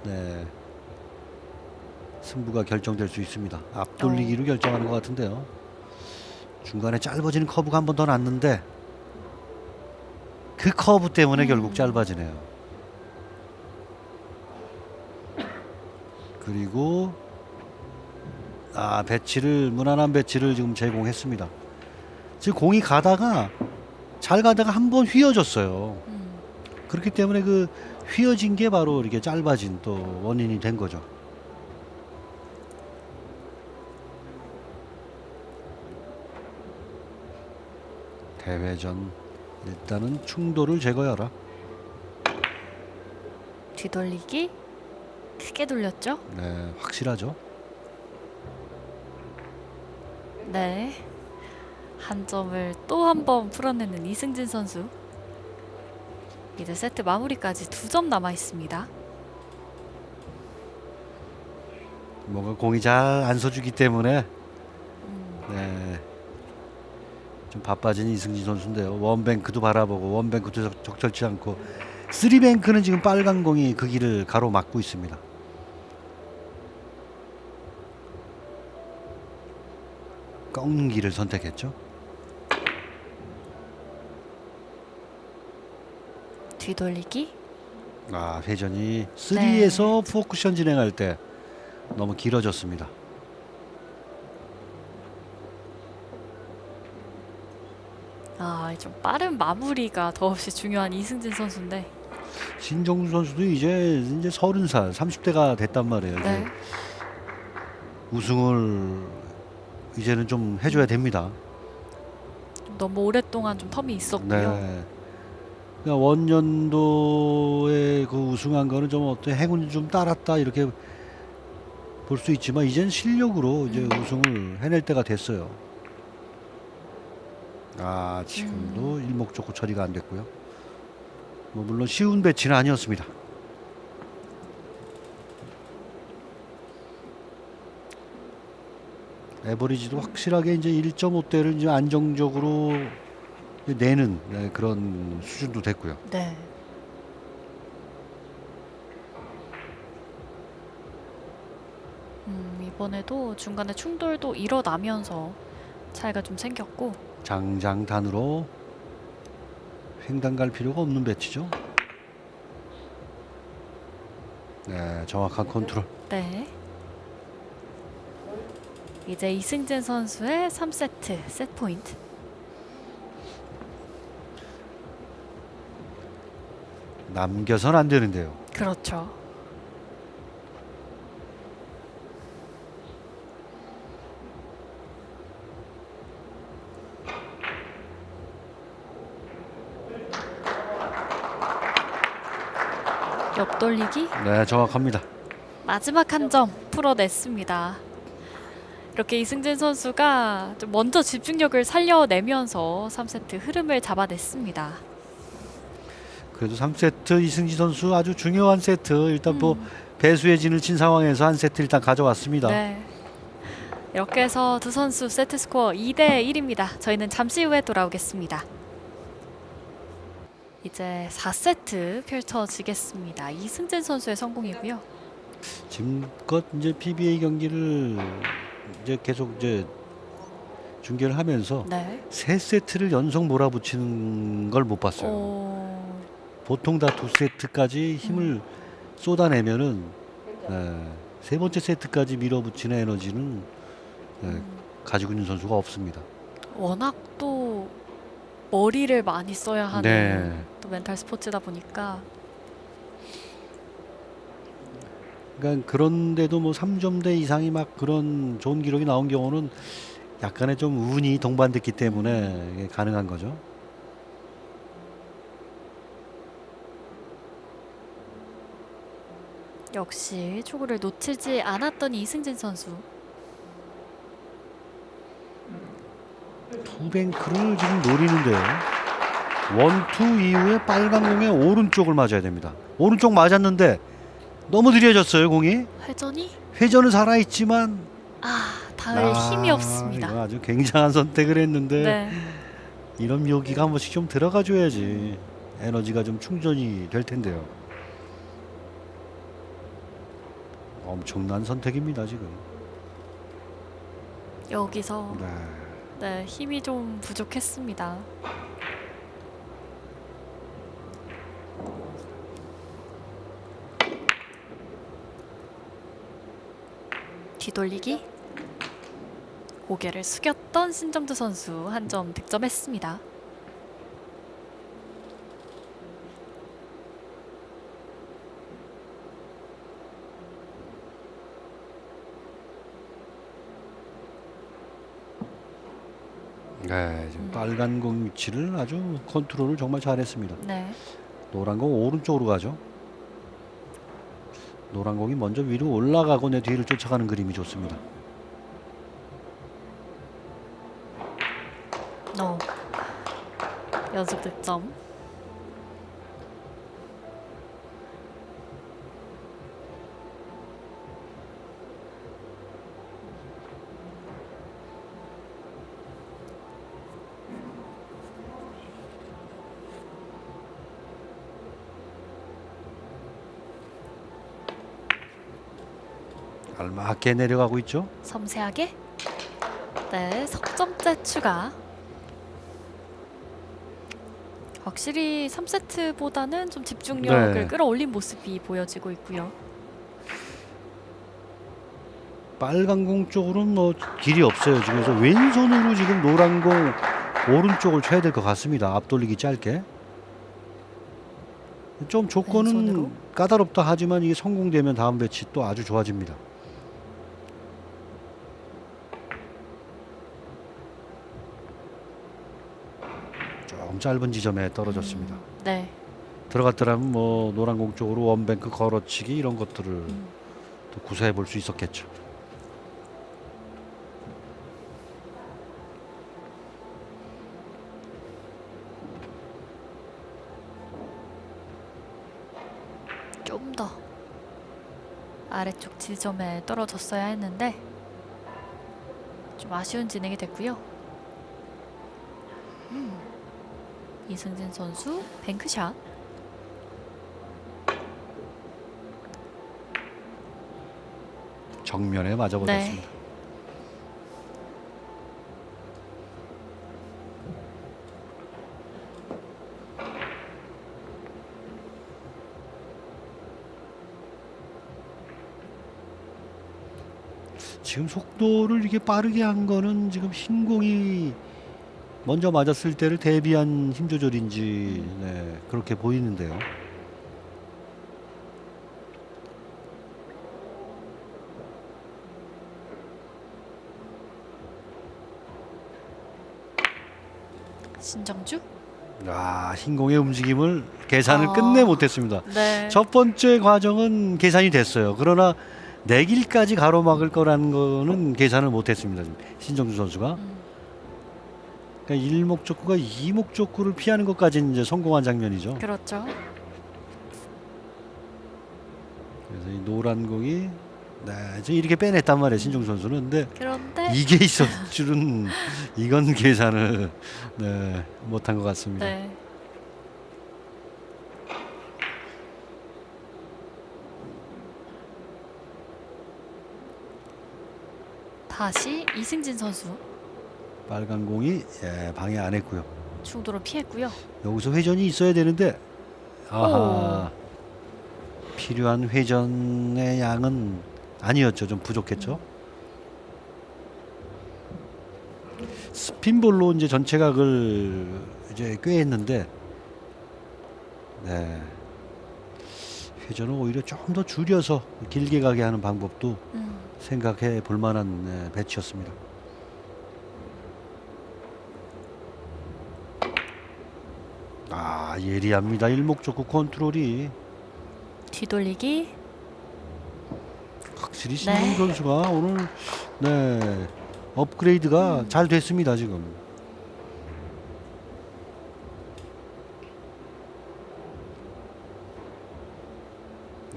네, 승부가 결정될 수 있습니다. 앞돌리기로 결정하는 것 같은데요. 중간에 짧아지는 커브가 한 번 더 났는데 그 커브 때문에 결국 짧아지네요. 그리고 배치를 무난한 배치를 지금 제공했습니다. 지금 공이 가다가 잘 가다가 한 번 휘어졌어요. 그렇기 때문에 그 휘어진 게 바로 이렇게 짧아진 또 원인이 된 거죠. 대회전 일단은 충돌을 제거하라. 뒤돌리기 크게 돌렸죠. 네, 확실하죠. 네, 한 점을 또 한 번 풀어내는 이승진 선수. 이제 세트 마무리까지 2점 남아 있습니다. 뭔가 공이 잘 안 서주기 때문에 네, 좀 바빠진 이승진 선수인데요. 원뱅크도 바라보고 원뱅크도 적절치 않고 쓰리뱅크는 지금 빨간 공이 그 길을 가로막고 있습니다. 꺾는 길을 선택했죠. 뒤돌리기. 회전이 3에서 4쿠션 진행할 때 너무 길어졌습니다. 좀 빠른 마무리가 더없이 중요한 이승진 선수인데. 신정수 선수도 이제 30살, 30대가 됐단 말이에요. 이제 네. 우승을 이제는 좀 해줘야 됩니다. 너무 오랫동안 좀 텀이 있었고요. 네. 그러니까 원년도에 그 우승한 거는 좀 어떤 행운이 좀 따랐다 이렇게 볼 수 있지만 이젠 실력으로 이제 우승을 해낼 때가 됐어요. 지금도 일목적고 처리가 안 됐고요. 뭐 물론 쉬운 배치는 아니었습니다. 에버리지도 확실하게 이제 1.5대를 이제 안정적으로 내는 그런 수준도 됐고요. 네. 이번에도 중간에 충돌도 일어나면서 차이가 좀 생겼고. 장장단으로 횡단 갈 필요가 없는 배치죠. 네, 정확한 컨트롤. 네. 이제 이승진 선수의 3세트 세트 포인트. 남겨선 안 되는데요. 그렇죠. 옆돌리기. 네, 정확합니다. 마지막 한 점 풀어냈습니다. 이렇게 이승진 선수가 좀 먼저 집중력을 살려내면서 3세트 흐름을 잡아냈습니다. 그래도 3세트 이승지 선수 아주 중요한 세트 일단 뭐 배수의 진을 친 상황에서 한 세트 일단 가져왔습니다. 네. 이렇게 해서 두 선수 세트 스코어 2대 1입니다. 저희는 잠시 후에 돌아오겠습니다. 이제 4세트 펼쳐지겠습니다. 이승진 선수의 성공이고요. 지금껏 이제 PBA 경기를 이제 계속 이제 중계를 하면서 네. 세 세트를 연속 몰아붙이는 걸 못 봤어요. 보통 다 두 세트까지 힘을 쏟아내면은 세 번째 세트까지 밀어붙이는 에너지는 가지고 있는 선수가 없습니다. 워낙 또 머리를 많이 써야 하는 네. 또 멘탈 스포츠다 보니까. 그러니까 그런데도 뭐 3점대 이상이 막 그런 좋은 기록이 나온 경우는 약간의 좀 운이 동반됐기 때문에 이게 가능한 거죠. 역시 초구를 놓치지 않았던 이승진 선수. 투뱅크를 지금 노리는데요. 원투 이후에 빨간 공에 오른쪽을 맞아야 됩니다. 오른쪽 맞았는데 너무 느려졌어요 공이. 회전은 살아있지만 닿을 힘이 없습니다. 이거 아주 굉장한 선택을 했는데 네. 이런 묘기가 한 번씩 좀 들어가 줘야지 에너지가 좀 충전이 될 텐데요. 엄청난 선택입니다 지금. 여기서 네, 힘이 좀 부족했습니다. 뒤돌리기. 고개를 숙였던 신정두 선수 한 점 득점했습니다. 네, 지금 빨간 공 위치를 아주 컨트롤을 정말 잘했습니다. 네. 노란 공 오른쪽으로 가죠. 노란 공이 먼저 위로 올라가고 내 뒤를 쫓아가는 그림이 좋습니다. 연속 득점. 알맞게 내려가고 있죠. 섬세하게. 네, 석점째 추가. 확실히 3세트보다는 좀 집중력을 네. 끌어올린 모습이 보여지고 있고요. 빨간 공 쪽으로는 뭐 길이 없어요. 지금 그래서 왼손으로 지금 노란 공 오른쪽을 쳐야 될 것 같습니다. 앞돌리기 짧게. 좀 조건은 왼손으로? 까다롭다 하지만 이게 성공되면 다음 배치 또 아주 좋아집니다. 좀 짧은 지점에 떨어졌습니다. 네. 들어갔더라면 뭐 노란 공 쪽으로 원뱅크 걸어치기 이런 것들을 또 구사해 볼 수 있었겠죠. 좀 더 아래쪽 지점에 떨어졌어야 했는데 좀 아쉬운 진행이 됐고요. 이승진 선수 뱅크샷. 정면에 맞아버렸습니다. 네. 지금 속도를 이렇게 빠르게 한 거는 지금 흰 공이 먼저 맞았을 때를 대비한 힘 조절인지 네, 그렇게 보이는데요. 신정주? 아, 흰 공의 움직임을 계산을 아. 끝내 못했습니다. 네. 첫 번째 과정은 계산이 됐어요. 그러나 내 길까지 가로막을 거라는 거는 계산을 못했습니다. 지금 신정주 선수가. 그러니까 일목적구가 이목적구를 피하는 것까지는 이제 성공한 장면이죠. 그렇죠. 그래서 이 노란 공이 네, 이제 이렇게 빼냈단 말이에요. 신정주 선수는. 근데 그런데 이게 있을 줄은 이건 계산을 네, 못한 것 같습니다. 네. 다시 이승진 선수 빨간 공이 방해 안 했고요. 충돌을 피했고요. 여기서 회전이 있어야 되는데 아하, 필요한 회전의 양은 아니었죠. 좀 부족했죠. 스핀볼로 이제 전체 각을 이제 꽤 했는데 네. 회전을 오히려 좀 더 줄여서 길게 가게 하는 방법도 생각해 볼 만한 네, 배치였습니다. 아, 예리합니다. 일목적구 컨트롤이 뒤돌리기. 확실히 네. 신동 선수가 오늘 네, 업그레이드가 잘 됐습니다. 지금.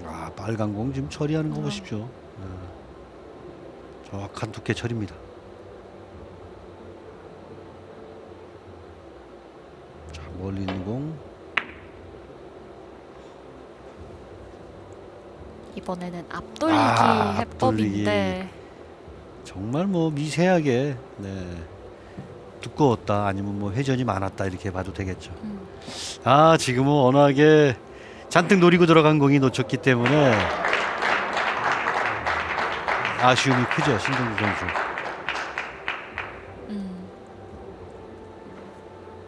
아, 빨간 공 지금 처리하는 거 보십시오. 네. 정확한 두께 처리입니다. 자, 멀리 있는 공. 이번에는 앞돌리기 아, 해법인데 정말 뭐 미세하게 네, 두꺼웠다 아니면 뭐 회전이 많았다 이렇게 봐도 되겠죠. 아, 지금은 워낙에 잔뜩 노리고 들어간 공이 놓쳤기 때문에 아쉬움이 크죠. 신동주 선수.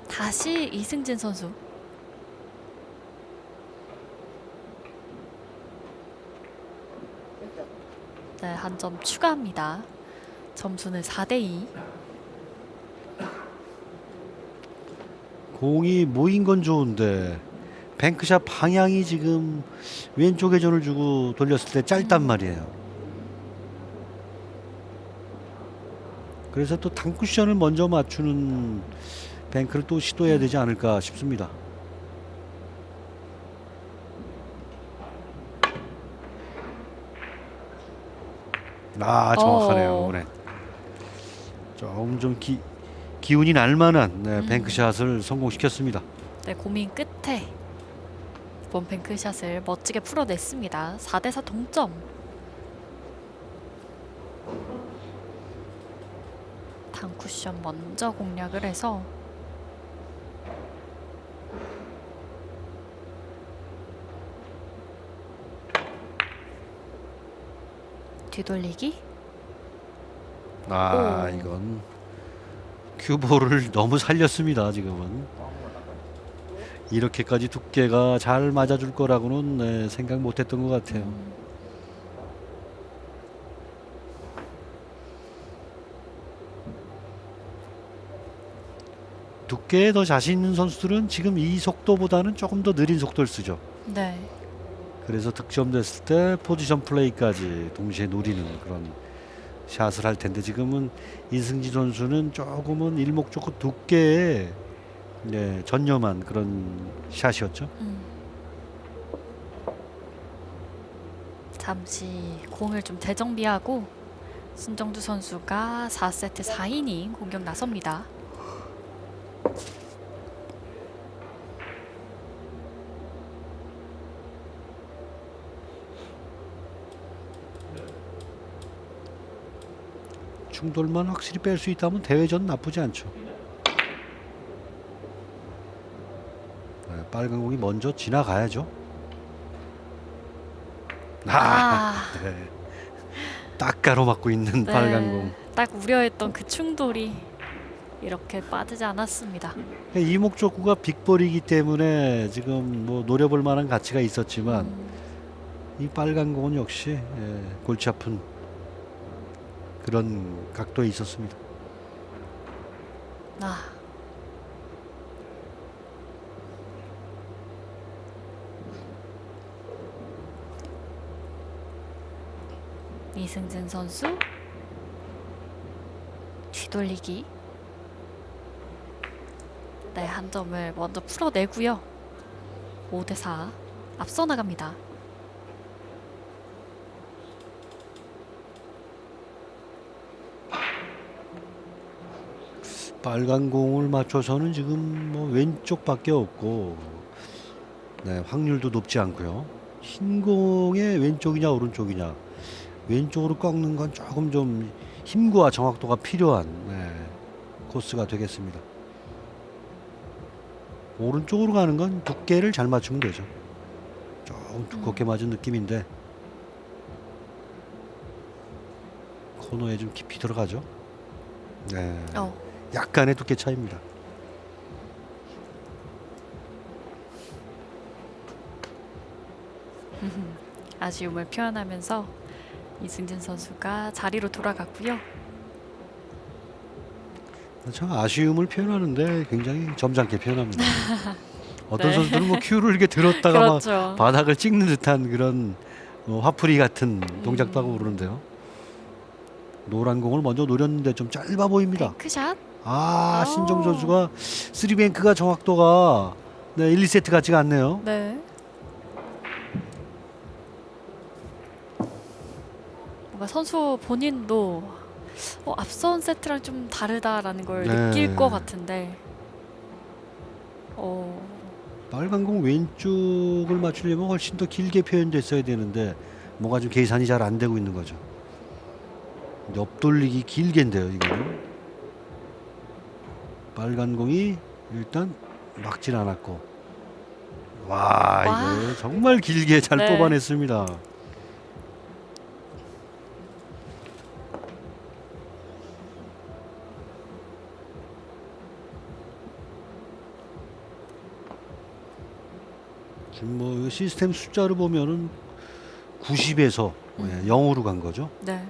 다시 이승진 선수. 네, 한 점 추가합니다. 점수는 4대2. 공이 모인 건 좋은데 뱅크샷 방향이 지금 왼쪽 회전을 주고 돌렸을 때 짧단 말이에요. 그래서 또 단쿠션을 먼저 맞추는 뱅크를 또 시도해야 되지 않을까 싶습니다. 아, 정확하네요. 네. 조금 좀 기운이 날 만한 네, 뱅크샷을 성공시켰습니다. 네, 고민 끝에 이번 뱅크샷을 멋지게 풀어냈습니다. 4대4 동점. 단쿠션 먼저 공략을 해서 뒤돌리기. 오. 이건 큐볼을 너무 살렸습니다. 지금은 이렇게까지 두께가 잘 맞아줄 거라고는 생각 못했던 것 같아요. 두께에 더 자신 있는 선수들은 지금 이 속도보다는 조금 더 느린 속도를 쓰죠. 네. 그래서 득점됐을 때 포지션 플레이까지 동시에 노리는 그런 샷을 할 텐데, 지금은 이승지 선수는 조금은 일목적고 두께에 전념한 그런 샷이었죠. 잠시 공을 좀 재정비하고 신정주 선수가 4세트 4이닝 공격 나섭니다. 충돌만 확실히 뺄 수 있다면 대회전 나쁘지 않죠. 빨간 공이 먼저 지나가야죠. 네. 딱 가로막고 있는 네, 빨간 공. 딱 우려했던 그 충돌이 이렇게 빠지지 않았습니다. 이목적구가 빅볼이기 때문에 지금 뭐 노려볼 만한 가치가 있었지만 이 빨간 공은 역시 골치 아픈 그런 각도에 있었습니다. 이승진 선수 뒤돌리기. 네, 한 점을 먼저 풀어내고요. 5대4 앞서 나갑니다. 빨간 공을 맞춰서는 지금 뭐 왼쪽밖에 없고, 확률도 높지 않고요. 흰 공의 왼쪽이냐 오른쪽이냐, 왼쪽으로 꺾는 건 조금 좀 힘과 정확도가 필요한 코스가 되겠습니다. 오른쪽으로 가는 건 두께를 잘 맞추면 되죠. 조금 두껍게 맞은 느낌인데 코너에 좀 깊이 들어가죠. 약간의 두께 차이입니다. 아쉬움을 표현하면서 이승진 선수가 자리로 돌아갔고요. 참 아쉬움을 표현하는데 굉장히 점잖게 표현합니다. 어떤 네. 선수들은 뭐 큐를 이렇게 들었다가 그렇죠. 막 바닥을 찍는 듯한 그런 화풀이 같은 동작도 하고 그러는데요. 노란 공을 먼저 노렸는데 좀 짧아 보입니다. 뱅크샷. 신정 선수가 3뱅크가 정확도가 1, 2세트 같지가 않네요. 네. 뭔가 선수 본인도 앞선 세트랑 좀 다르다라는 걸 느낄 것 같은데. 빨간 공 왼쪽을 맞추려면 훨씬 더 길게 표현됐어야 되는데 뭔가 좀 계산이 잘 안 되고 있는 거죠. 옆돌리기 길게인데요, 이거는. 빨간 공이 일단 막질 않았고, 이거 정말 길게 잘 뽑아냈습니다. 지금 뭐 시스템 숫자를 보면은 90에서 0으로 간 거죠. 네.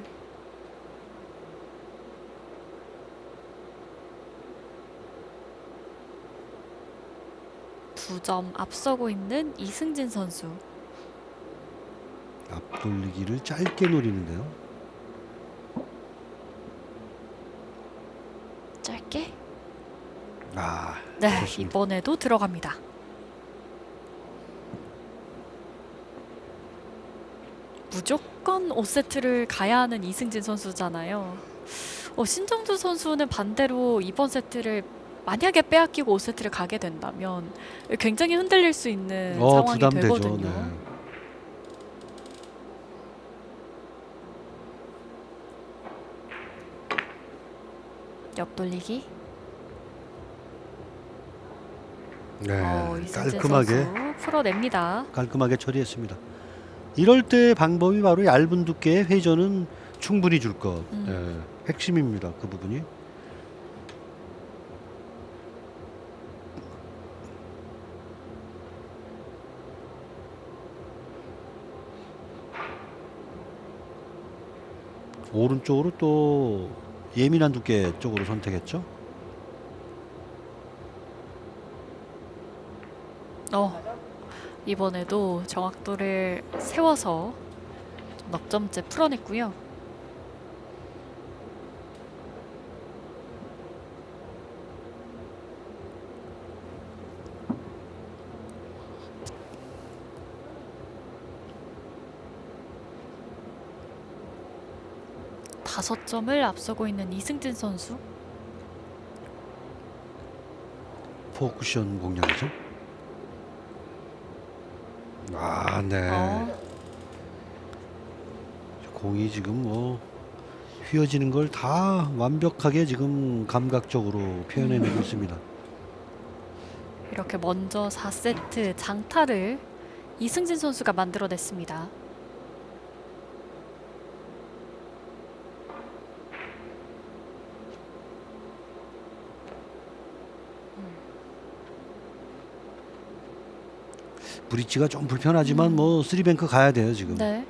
두 점 앞서고 있는 이승진 선수. 앞돌리기를 짧게 노리는데요. 짧게. 좋습니다. 이번에도 들어갑니다. 무조건 5세트를 가야 하는 이승진 선수잖아요. 신정주 선수는 반대로 이번 세트를 만약에 빼앗기고 5세트를 가게 된다면 굉장히 흔들릴 수 있는 상황이 부담되죠. 되거든요. 옆돌리기. 네, 이승진 깔끔하게 선수 풀어냅니다. 깔끔하게 처리했습니다. 이럴 때 방법이 바로 얇은 두께의 회전은 충분히 줄 것. 네, 핵심입니다. 그 부분이. 오른쪽으로 또 예민한 두께 쪽으로 선택했죠. 이번에도 정확도를 세워서 좀 넉 점째 풀어냈고요. 다섯 점을 앞서고 있는 이승진 선수. 포쿠션 공략이죠. 아, 네. 공이 지금 뭐 휘어지는 걸 다 완벽하게 지금 감각적으로 표현해내고 있습니다. 이렇게 먼저 4세트 장타를 이승진 선수가 만들어냈습니다. 브릿지가 좀 불편하지만 뭐 쓰리뱅크 가야 돼요 지금. 네.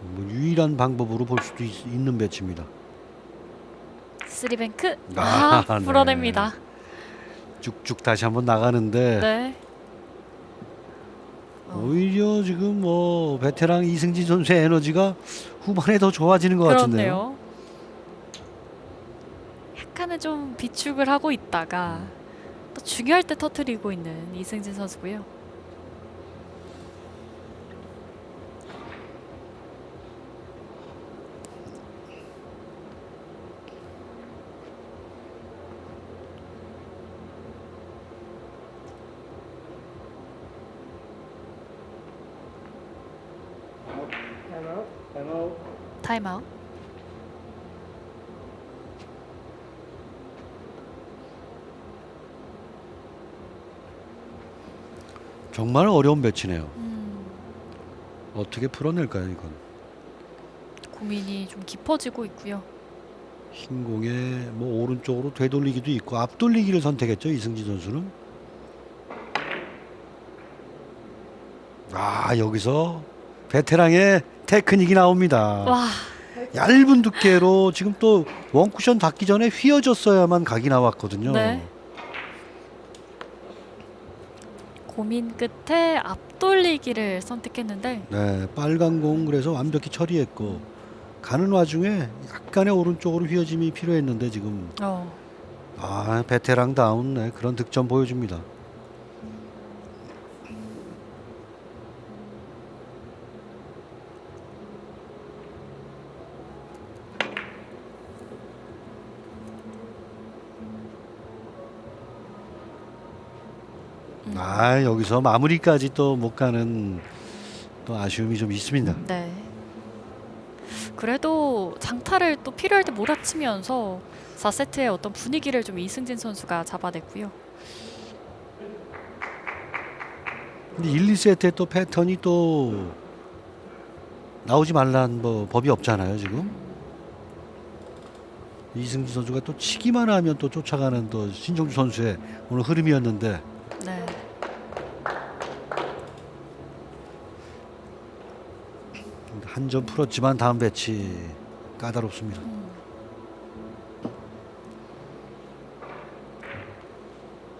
뭐 유일한 방법으로 볼 수도 있는 배치입니다. 쓰리뱅크. 아, 네. 풀어냅니다. 쭉쭉 다시 한번 나가는데 네. 오히려 지금 뭐 베테랑 이승진 선수의 에너지가 후반에 더 좋아지는 것 같은데요. 그렇네요. 약간은 좀 비축을 하고 있다가 또 중요할 때 터트리고 있는 이승진 선수고요. 타임아웃. 정말 어려운 배치네요. 어떻게 풀어낼까요 이건? 고민이 좀 깊어지고 있고요. 흰 공에 뭐 오른쪽으로 되돌리기도 있고 앞돌리기를 선택했죠 이승진 선수는. 아, 여기서 베테랑의 테크닉이 나옵니다. 와, 얇은 두께로 지금 또 원쿠션 닿기 전에 휘어졌어야만 각이 나왔거든요. 네. 고민 끝에 앞돌리기를 선택했는데 네, 빨간 공 그래서 완벽히 처리했고 가는 와중에 약간의 오른쪽으로 휘어짐이 필요했는데 지금 베테랑다운 네, 그런 득점 보여줍니다. 여기서 마무리까지 또 못 가는 또 아쉬움이 좀 있습니다. 네. 그래도 장타를 또 필요할 때 몰아치면서 4세트의 어떤 분위기를 좀 이승진 선수가 잡아냈고요. 근데 1, 2세트에 또 패턴이 또 나오지 말란 뭐 법이 없잖아요 지금. 이승진 선수가 또 치기만 하면 또 쫓아가는 또 신정주 선수의 오늘 흐름이었는데 네. 한 점 풀었지만 다음 배치 까다롭습니다.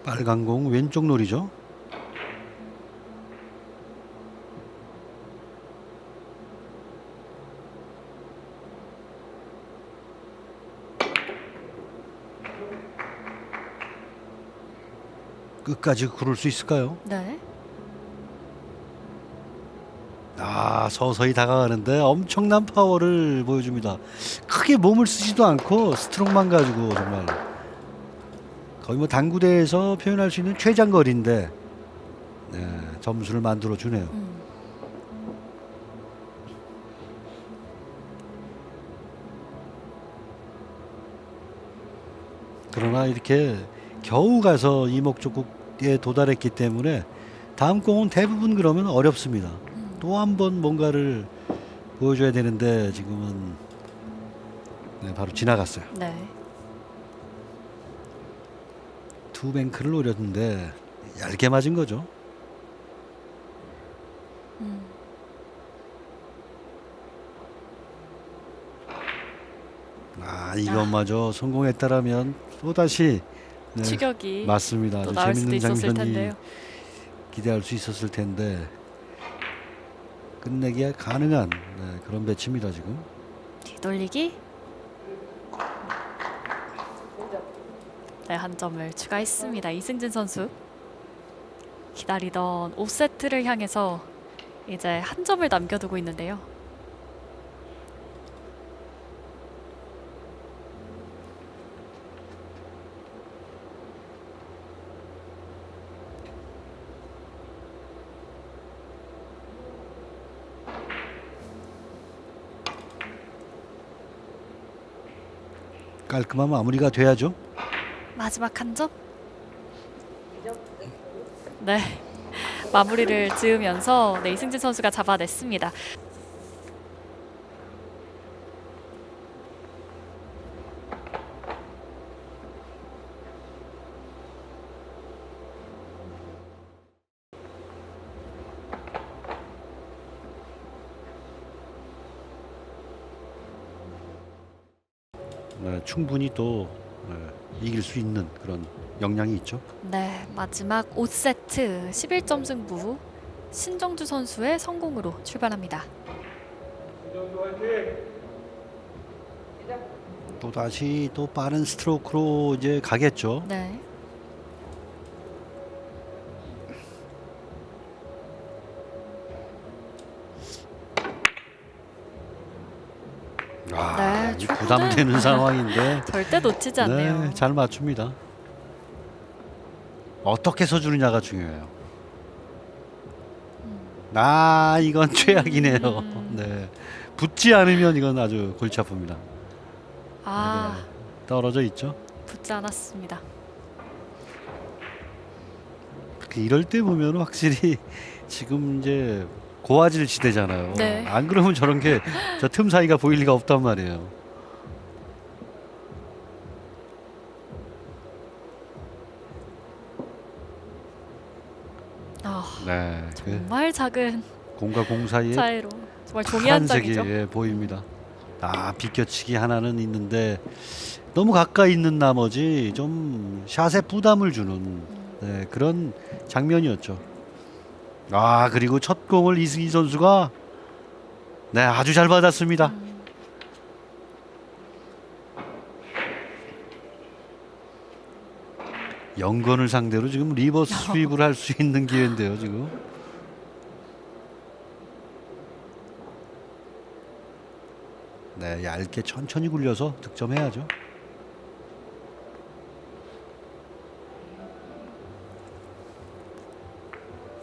빨간 공 왼쪽 놀이죠. 끝까지 구를 수 있을까요? 네. 서서히 다가가는데 엄청난 파워를 보여줍니다. 크게 몸을 쓰지도 않고 스트로크만 가지고 정말 거의 뭐 당구대에서 표현할 수 있는 최장거리인데 네, 점수를 만들어 주네요. 그러나 이렇게 겨우 가서 이 목적국에 도달했기 때문에 다음 공은 대부분 그러면 어렵습니다. 또 한 번 뭔가를 보여줘야 되는데 지금은 네, 바로 지나갔어요. 네. 투뱅크를 노렸는데 얇게 맞은 거죠. 이것마저 성공했다라면 또다시 네, 추격이 맞습니다. 또 아주 나올 수도 재밌는 있었을 장면이 텐데요. 기대할 수 있었을 텐데 끝내기가 가능한 그런 배치입니다 지금. 뒤돌리기. 네, 한 점을 추가했습니다. 이승진 선수. 기다리던 5세트를 향해서 이제 한 점을 남겨두고 있는데요. 깔끔한 마무리가 돼야죠. 마지막 한 점. 네, 마무리를 지으면서 네, 이승진 선수가 잡아냈습니다. 네, 충분히 또 이길 수 있는 그런 역량이 있죠. 네, 마지막 5세트 11점 승부. 신정주 선수의 성공으로 출발합니다. 또 다시 또 빠른 스트로크로 이제 가겠죠. 네. 네, 이 초구는 부담되는 상황인데 절대 놓치지 않네요. 네, 잘 맞춥니다. 어떻게 서주느냐가 중요해요. 이건 최악이네요. 네, 붙지 않으면 이건 아주 골치 아픕니다. 아, 네, 떨어져 있죠. 붙지 않았습니다. 이럴 때 보면 확실히 지금 이제 고화질 시대잖아요. 네. 안 그러면 저런 게 저 틈 사이가 보일 리가 없단 말이에요. 네, 정말 작은 공과 공 사이에 차이로 정말 종이 한 파란색이 장이죠. 보입니다. 비껴치기 하나는 있는데 너무 가까이 있는 나머지 좀 샷에 부담을 주는 그런 장면이었죠. 그리고 첫 공을 이승희 선수가 아주 잘 받았습니다. 영건을 상대로 지금 리버스 스윕을 할 수 있는 기회인데요, 지금. 네, 얇게 천천히 굴려서 득점해야죠.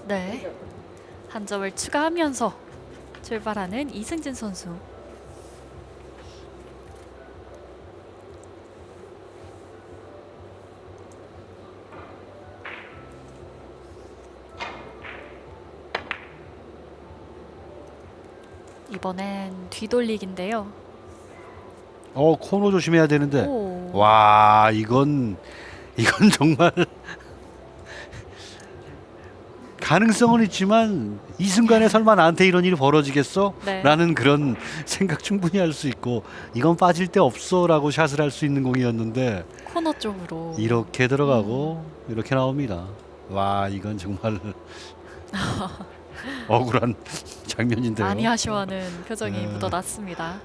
네, 한 점을 추가하면서 출발하는 이승진 선수. 이번엔 뒤돌리기인데요. 코너 조심해야 되는데. 오. 와, 이건 정말 가능성은 있지만 이 순간에 설마 나한테 이런 일이 벌어지겠어? 네. 라는 그런 생각 충분히 할 수 있고, 이건 빠질 데 없어 라고 샷을 할 수 있는 공이었는데 코너 쪽으로 이렇게 들어가고 이렇게 나옵니다. 와, 이건 정말 억울한 장면인데요. 많이 아쉬워하는 표정이 네. 묻어났습니다.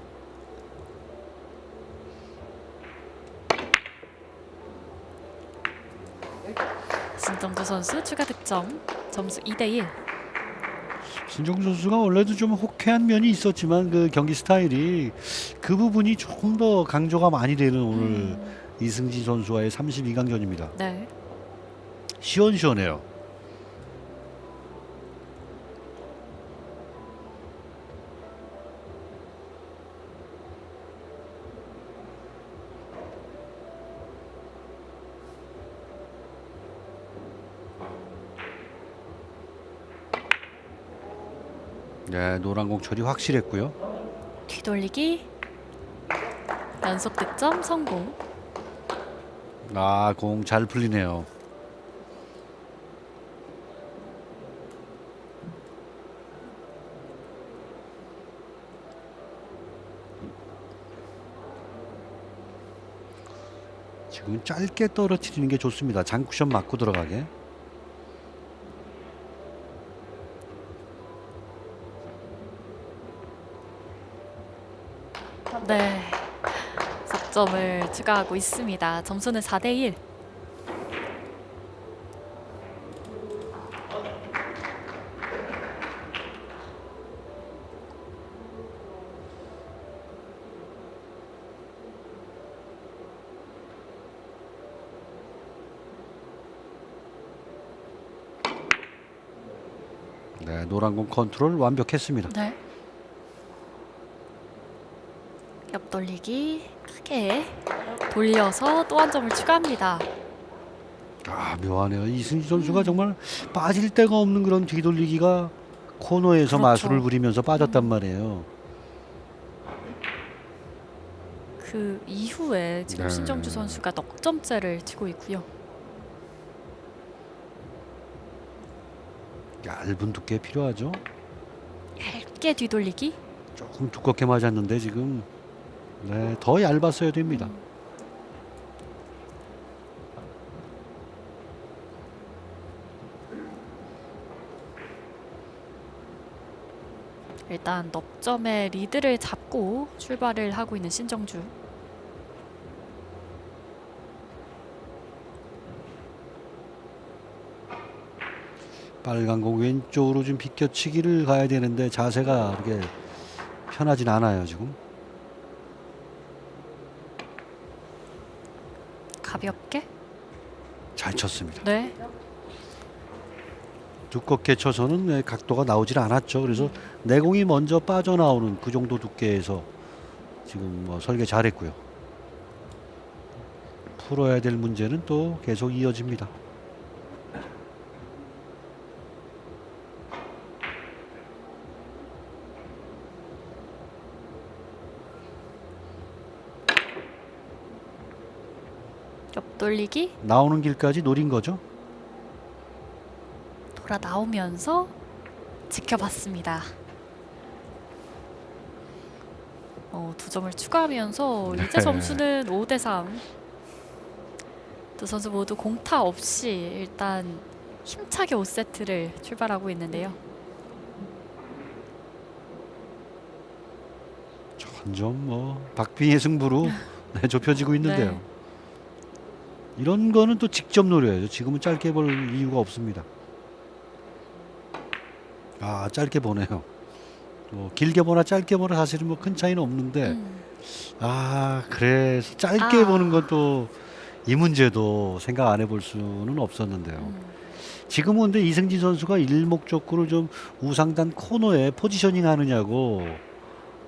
신정주 선수 추가 득점. 점수 2대1. 신종주 선수가 원래도 좀 호쾌한 면이 있었지만 그 경기 스타일이 그 부분이 조금 더 강조가 많이 되는 오늘 이승진 선수와의 32강전입니다. 네. 시원시원해요. 네, 노란 공 처리 확실했고요. 뒤돌리기. 연속 득점 성공. 아, 공 잘 풀리네요. 지금 짧게 떨어뜨리는 게 좋습니다. 장쿠션 맞고 들어가게. 네. 석점을 추가하고 있습니다. 점수는 4대1. 네, 노란 공 컨트롤 완벽했습니다. 네. 옆돌리기 크게 돌려서 또 한 점을 추가합니다. 아, 묘하네요. 이승지 선수가 정말 빠질 데가 없는 그런 뒤돌리기가 코너에서 그렇죠. 마술을 부리면서 빠졌단 말이에요. 그 이후에 지금 네. 신정주 선수가 넉 점째를 치고 있고요. 얇은 두께 필요하죠. 얇게 뒤돌리기. 조금 두껍게 맞았는데 지금 네, 더 얇았어야 됩니다. 일단 넉 점의 리드를 잡고 출발을 하고 있는 신정주. 빨간 공 왼쪽으로 좀 비껴치기를 가야 되는데 자세가 이렇게 편하진 않아요 지금. 가볍게. 잘 쳤습니다. 네. 두껍게 쳐서는 네, 각도가 나오질 않았죠. 그래서 내공이 먼저 빠져나오는 그 정도 두께에서 지금 뭐 설계 잘했고요. 풀어야 될 문제는 또 계속 이어집니다. 옆돌리기. 나오는 길까지 노린 거죠. 돌아 나오면서 지켜봤습니다. 두 점을 추가하면서 이제 네. 점수는 5대3. 두 선수 모두 공타 없이 일단 힘차게 5세트를 출발하고 있는데요. 점점 뭐 박빙의 승부로 네, 좁혀지고 있는데요. 네. 이런 거는 또 직접 노려야죠. 지금은 짧게 볼 이유가 없습니다. 아, 짧게 보네요. 길게 보나 짧게 보나 사실은 뭐 큰 차이는 없는데 아, 그래서 짧게 아. 보는 것도 이 문제도 생각 안 해볼 수는 없었는데요. 지금은 근데 이승진 선수가 일목적으로 좀 우상단 코너에 포지셔닝 하느냐고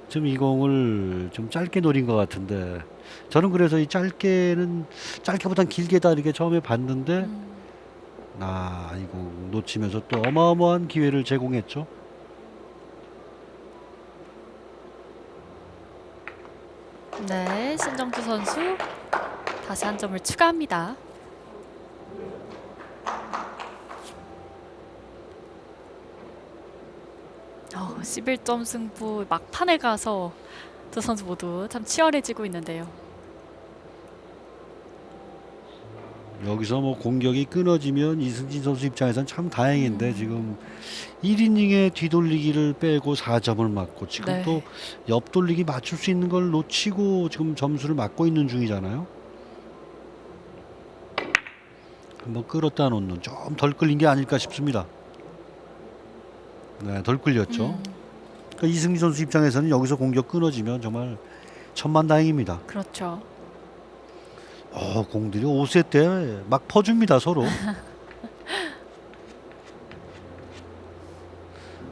좀 이 공을 좀 짧게 노린 것 같은데 저는 그래서 이 짧게보단 길게다 이렇게 처음에 봤는데 아, 이 공 놓치면서 또 어마어마한 기회를 제공했죠. 네, 신정주 선수 다시 한 점을 추가합니다. 11점 승부 막판에 가서 두 선수 모두 참 치열해지고 있는데요. 여기서 뭐 공격이 끊어지면 이승진 선수 입장에선 참 다행인데 지금 1이닝에 뒤돌리기를 빼고 4점을 맞고 지금 네. 또 옆돌리기 맞출 수 있는 걸 놓치고 지금 점수를 맞고 있는 중이잖아요. 한번 끌었다 놓는 좀 덜 끌린 게 아닐까 싶습니다. 네, 덜 끌렸죠. 그러니까 이승진 선수 입장에서는 여기서 공격 끊어지면 정말 천만다행입니다. 그렇죠. 공들이 5세 때 막 퍼줍니다 서로.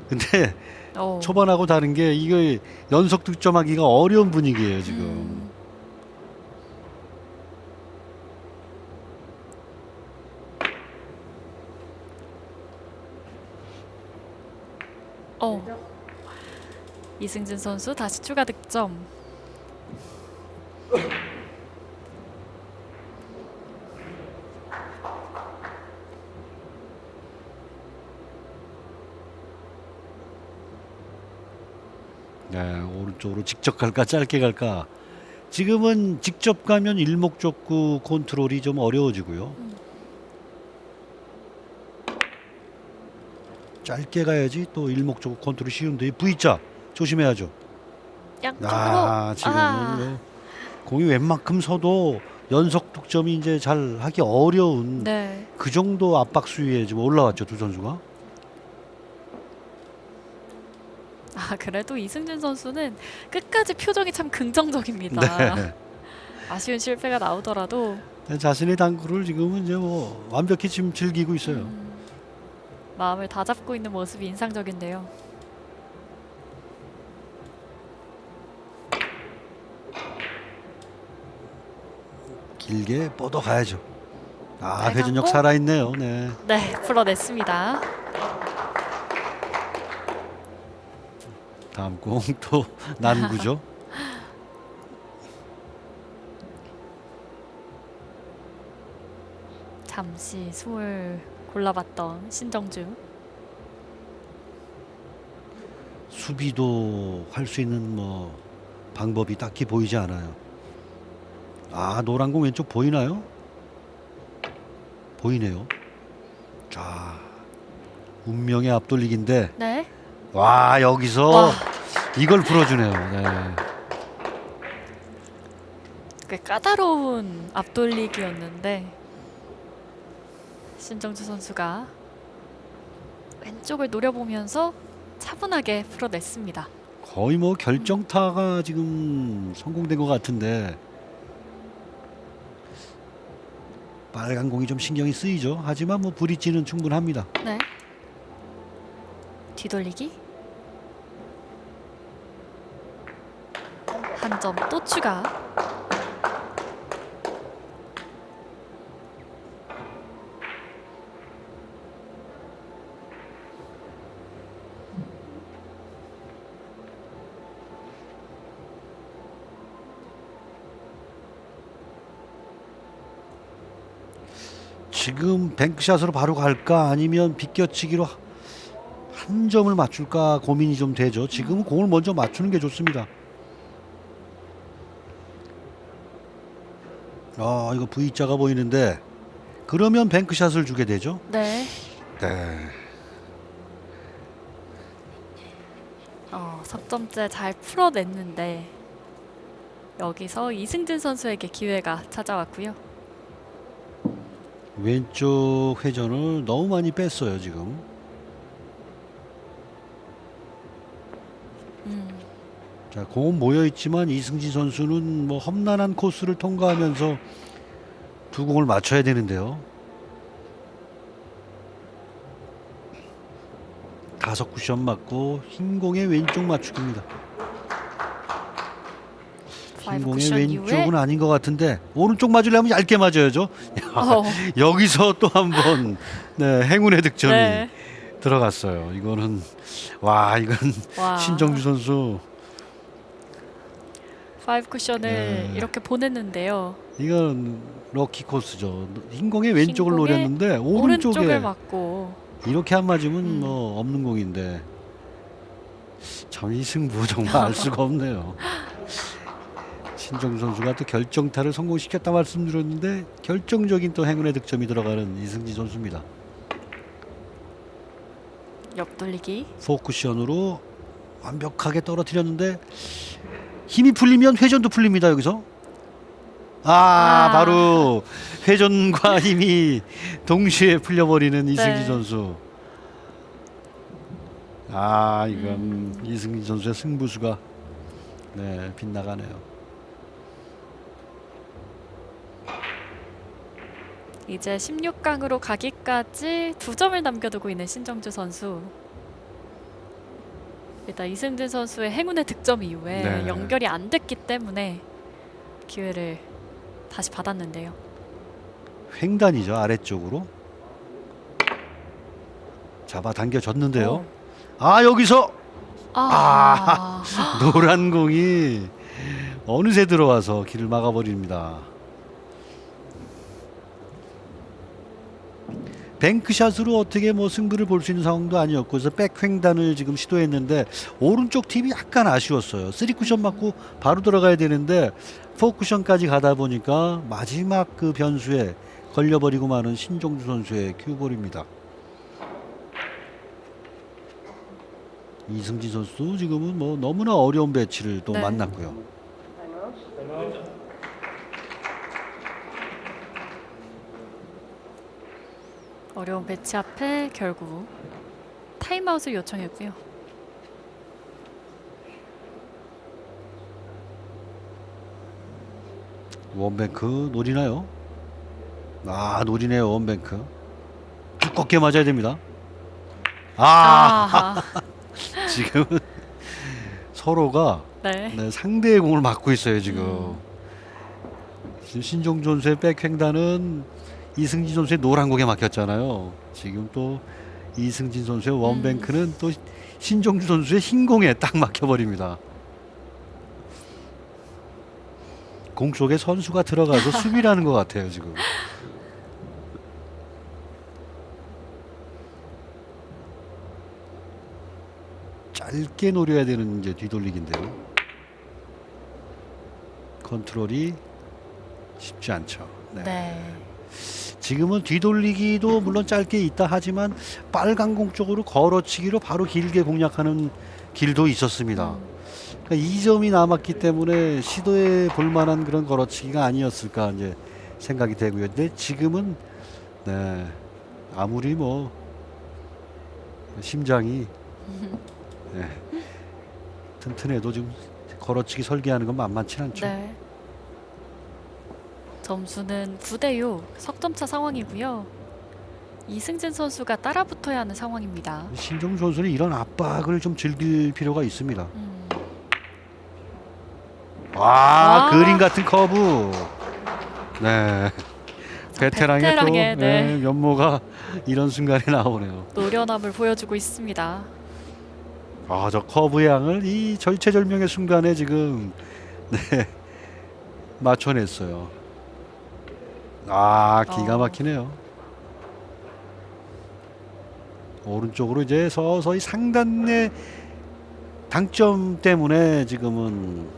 근데 초반하고 다른 게 이거 연속 득점하기가 어려운 분위기예요 지금. 이승진 선수 다시 추가 득점. 네, 오른쪽으로 직접 갈까 짧게 갈까. 지금은 직접 가면 일목적구 컨트롤이 좀 어려워지고요. 짧게 가야지 또 일목적구 컨트롤이 쉬운데 이 V자 조심해야죠. 양쪽으로. 지금은 뭐 공이 웬만큼 서도 연속 득점이 이제 잘 하기 어려운 네. 그 정도 압박 수위에 지금 올라왔죠, 두 선수가. 그래도 이승진 선수는 끝까지 표정이 참 긍정적입니다. 네. 아쉬운 실패가 나오더라도 자신의 당구를 지금은 이제 뭐 완벽히 지금 즐기고 있어요. 마음을 다잡고 있는 모습이 인상적인데요. 길게 뻗어 가야죠. 빨간 회전력 공? 살아있네요. 네. 네, 풀어냈습니다. 다음 공 또 난구죠. 잠시 숨을 골라봤던 신정주. 수비도 할 수 있는 뭐 방법이 딱히 보이지 않아요. 노란 공 왼쪽 보이나요? 보이네요. 자, 운명의 앞돌리기인데 네. 여기서 와. 이걸 풀어주네요. 네. 꽤 까다로운 앞돌리기였는데 신정주 선수가 왼쪽을 노려보면서 차분하게 풀어냈습니다. 거의 뭐 결정타가 지금 성공된 것 같은데 빨간 공이 좀 신경이 쓰이죠. 하지만 뭐 브릿지는 충분합니다. 네. 뒤돌리기. 한 점 또 추가. 지금 뱅크샷으로 바로 갈까 아니면 비껴치기로 한 점을 맞출까 고민이 좀 되죠. 지금은 공을 먼저 맞추는 게 좋습니다. 이거 V자가 보이는데 그러면 뱅크샷을 주게 되죠. 네. 네. 석점째 잘 풀어냈는데 여기서 이승진 선수에게 기회가 찾아왔고요. 왼쪽 회전을 너무 많이 뺐어요 지금. 자, 공은 모여 있지만 이승진 선수는 뭐 험난한 코스를 통과하면서 두 공을 맞춰야 되는데요. 다섯 쿠션 맞고 흰 공의 왼쪽 맞추기입니다. 흰 공의 쿠션 왼쪽은 이후에 아닌 것 같은데 오른쪽 맞으려면 얇게 맞아야죠. 어, 여기서 또 한 번 행운의 득점이 네. 들어갔어요. 이거는 이건 와. 신정주 선수 5 쿠션을 네. 이렇게 보냈는데요. 이건 럭키 코스죠. 흰 공의 왼쪽을 흰 공에 노렸는데 오른쪽을 오른쪽에 맞고 이렇게 안 맞으면 뭐 없는 공인데 참 이 승부 정말 알 수가 없네요. 신정주 선수가 또 결정타를 성공시켰다 말씀드렸는데 결정적인 또 행운의 득점이 들어가는 이승진 선수입니다. 옆돌리기. 포쿠션으로 완벽하게 떨어뜨렸는데 힘이 풀리면 회전도 풀립니다. 여기서 바로 회전과 힘이 동시에 풀려버리는 이승진 네. 선수. 이건 이승진 선수의 승부수가 빗나가네요. 이제 16강으로 가기까지 2점을 남겨두고 있는 신정주 선수. 일단 이승진 선수의 행운의 득점 이후에 네. 연결이 안 됐기 때문에 기회를 다시 받았는데요. 횡단이죠. 아래쪽으로 잡아 당겨졌는데요. 여기서 아, 노란 공이 어느새 들어와서 길을 막아버립니다. 뱅크샷으로 어떻게 뭐 승부를 볼 수 있는 상황도 아니었고, 그래서 백횡단을 지금 시도했는데 오른쪽 팁이 약간 아쉬웠어요. 3쿠션 맞고 바로 들어가야 되는데 4쿠션까지 가다 보니까 마지막 그 변수에 걸려버리고 마는 신종주 선수의 큐볼입니다. 이승진 선수도 지금은 뭐 너무나 어려운 배치를 또 네. 만났고요. 어려운 배치 앞에 결국 타임아웃을 요청했고요. 원뱅크 노리나요? 아, 노리네요. 원뱅크 두껍게 맞아야 됩니다. 아하. 지금은 서로가 네. 네, 상대의 공을 막고 있어요. 지금 신종 선수의 백횡단은 이승진 선수의 노란 공에 막혔잖아요. 지금 또 이승진 선수의 원뱅크는 또 신종주 선수의 흰 공에 딱 막혀버립니다. 공 속에 선수가 들어가서 수비라는 것 같아요. 지금. 짧게 노려야 되는 이제 뒤돌리기인데요. 컨트롤이 쉽지 않죠. 네. 네. 지금은 뒤돌리기도 물론 짧게 있다 하지만 빨간 공 쪽으로 걸어치기로 바로 길게 공략하는 길도 있었습니다. 그러니까 이 점이 남았기 때문에 시도해 볼 만한 그런 걸어치기가 아니었을까 이제 생각이 되고요. 근데 지금은 네, 아무리 뭐 심장이 네, 튼튼해도 지금 걸어치기 설계하는 건 만만치 않죠. 네. 점수는 9대6 석점차 상황이고요. 이승진 선수가 따라붙어야 하는 상황입니다. 신종 선수는 이런 압박을 좀 즐길 필요가 있습니다. 와. 그림 같은 커브. 네. 베테랑의 또 베테랑의, 네. 면모가 이런 순간에 나오네요. 노련함을 보여주고 있습니다. 저 커브 양을 이 절체절명의 순간에 지금 네, 맞춰냈어요. 기가 막히네요. 오른쪽으로 이제 서서히 상단의 당점 때문에 지금은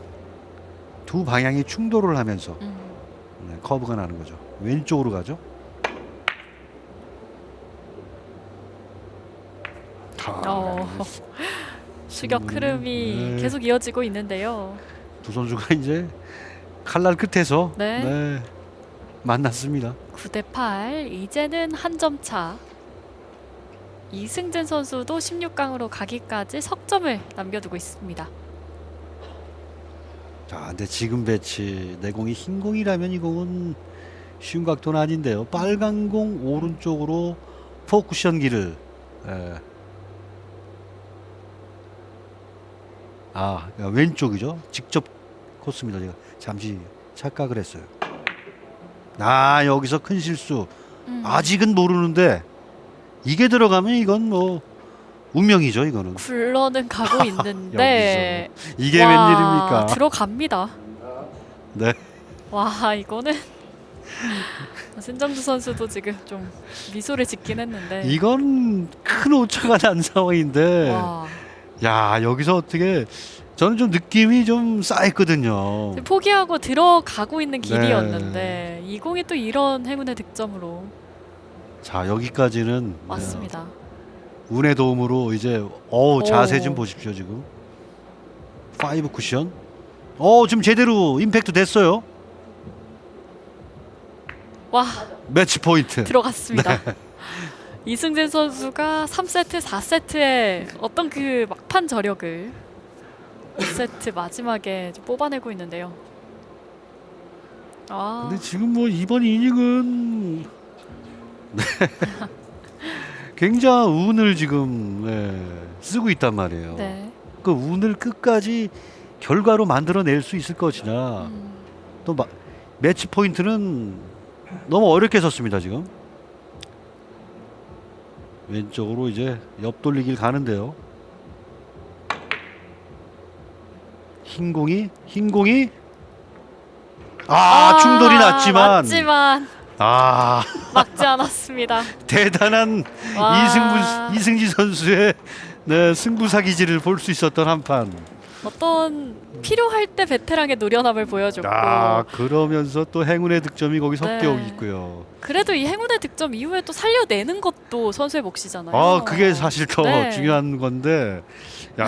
두 방향이 충돌을 하면서 네, 커브가 나는 거죠. 왼쪽으로 가죠. 추격 흐름이 네. 계속 이어지고 있는데요. 두 선수가 이제 칼날 끝에서 네. 네, 만났습니다. 9대8 이제는 한 점 차. 이승진 선수도 16강으로 가기까지 석점을 남겨두고 있습니다. 자, 근데 지금 배치 내 공이 흰 공이라면 이 공은 쉬운 각도는 아닌데요. 빨간 공 오른쪽으로 포쿠션 길을 왼쪽이죠. 직접 코스입니다. 제가 잠시 착각을 했어요. 여기서 큰 실수. 아직은 모르는데 이게 들어가면 이건 뭐 운명이죠. 이거는. 굴러는 가고 있는데 이게 와, 웬일입니까? 들어갑니다. 네. 와, 이거는 신정주 선수도 지금 좀 미소를 짓긴 했는데 이건 큰 오차가 난 상황인데 와, 여기서 어떻게 저는 좀 느낌이 좀 쌓였거든요. 지금 포기하고 들어가고 있는 길이었는데 이 공이 또 이런 행운의 득점으로 자, 여기까지는 왔습니다. 운의 도움으로 이제 자세 좀 보십시오. 지금 5 쿠션 지금 제대로 임팩트 됐어요. 와, 매치 포인트 들어갔습니다. 이승진 선수가 3세트, 4세트의 어떤 그 막판 저력을 5세트 마지막에 좀 뽑아내고 있는데요. 근데 지금 뭐 이번 이닝은 굉장히 운을 지금 쓰고 있단 말이에요. 네. 그 운을 끝까지 결과로 만들어낼 수 있을 것이냐. 또 매치 포인트는 너무 어렵게 섰습니다. 지금 왼쪽으로 이제 옆 돌리길 가는데요. 흰 공이 충돌이 났지만 막지 않았습니다. 대단한 와. 이승지 선수의 네, 승부사 기질을 볼 수 있었던 한판. 어떤 필요할 때 베테랑의 노련함을 보여줬고 그러면서 또 행운의 득점이 거기 섞여 네. 있고요. 그래도 이 행운의 득점 이후에 또 살려내는 것도 선수의 몫이잖아요. 그게 사실 더 네. 중요한 건데,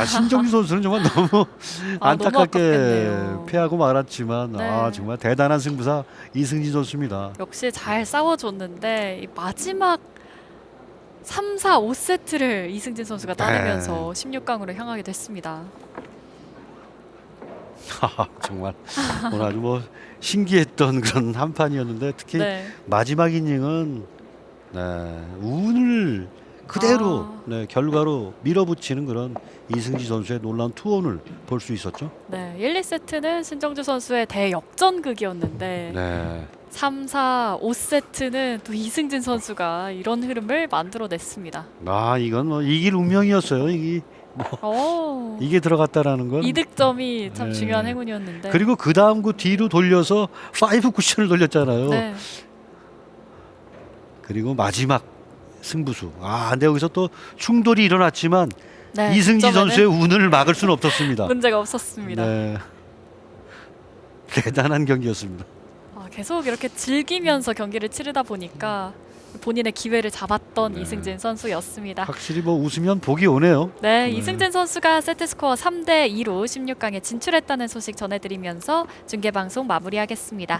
신정주 선수는 정말 너무 너무 안타깝게 아깝겠네요. 패하고 말았지만, 네. 정말 대단한 승부사 이승진 선수입니다. 역시 잘 싸워줬는데 이 마지막 3, 4, 5세트를 이승진 선수가 따내면서 16강으로 향하게 됐습니다. 정말 오늘 아주 뭐 신기했던 그런 한판이었는데, 특히 네. 마지막 이닝은 운을 그대로 결과로 밀어붙이는 그런 이승지 선수의 놀라운 투혼을 볼 수 있었죠. 네, 1, 2세트는 신정주 선수의 대역전극이었는데 네. 3, 4, 5세트는 또 이승진 선수가 이런 흐름을 만들어냈습니다. 이건 뭐 이길 운명이었어요. 이게 들어갔다라는 건. 이득점이 참 네. 중요한 행운이었는데 그리고 그 다음 그 뒤로 돌려서 5 쿠션을 돌렸잖아요. 네. 그리고 마지막 승부수. 근데 여기서 또 충돌이 일어났지만 네, 이승지 득점에는 선수의 운을 막을 수는 없었습니다. 문제가 없었습니다. 네. 대단한 경기였습니다. 계속 이렇게 즐기면서 경기를 치르다 보니까 본인의 기회를 잡았던 네. 이승진 선수였습니다. 확실히 뭐 웃으면 복이 오네요. 네, 이승진 선수가 세트스코어 3대 2로 16강에 진출했다는 소식 전해드리면서 중계방송 마무리하겠습니다.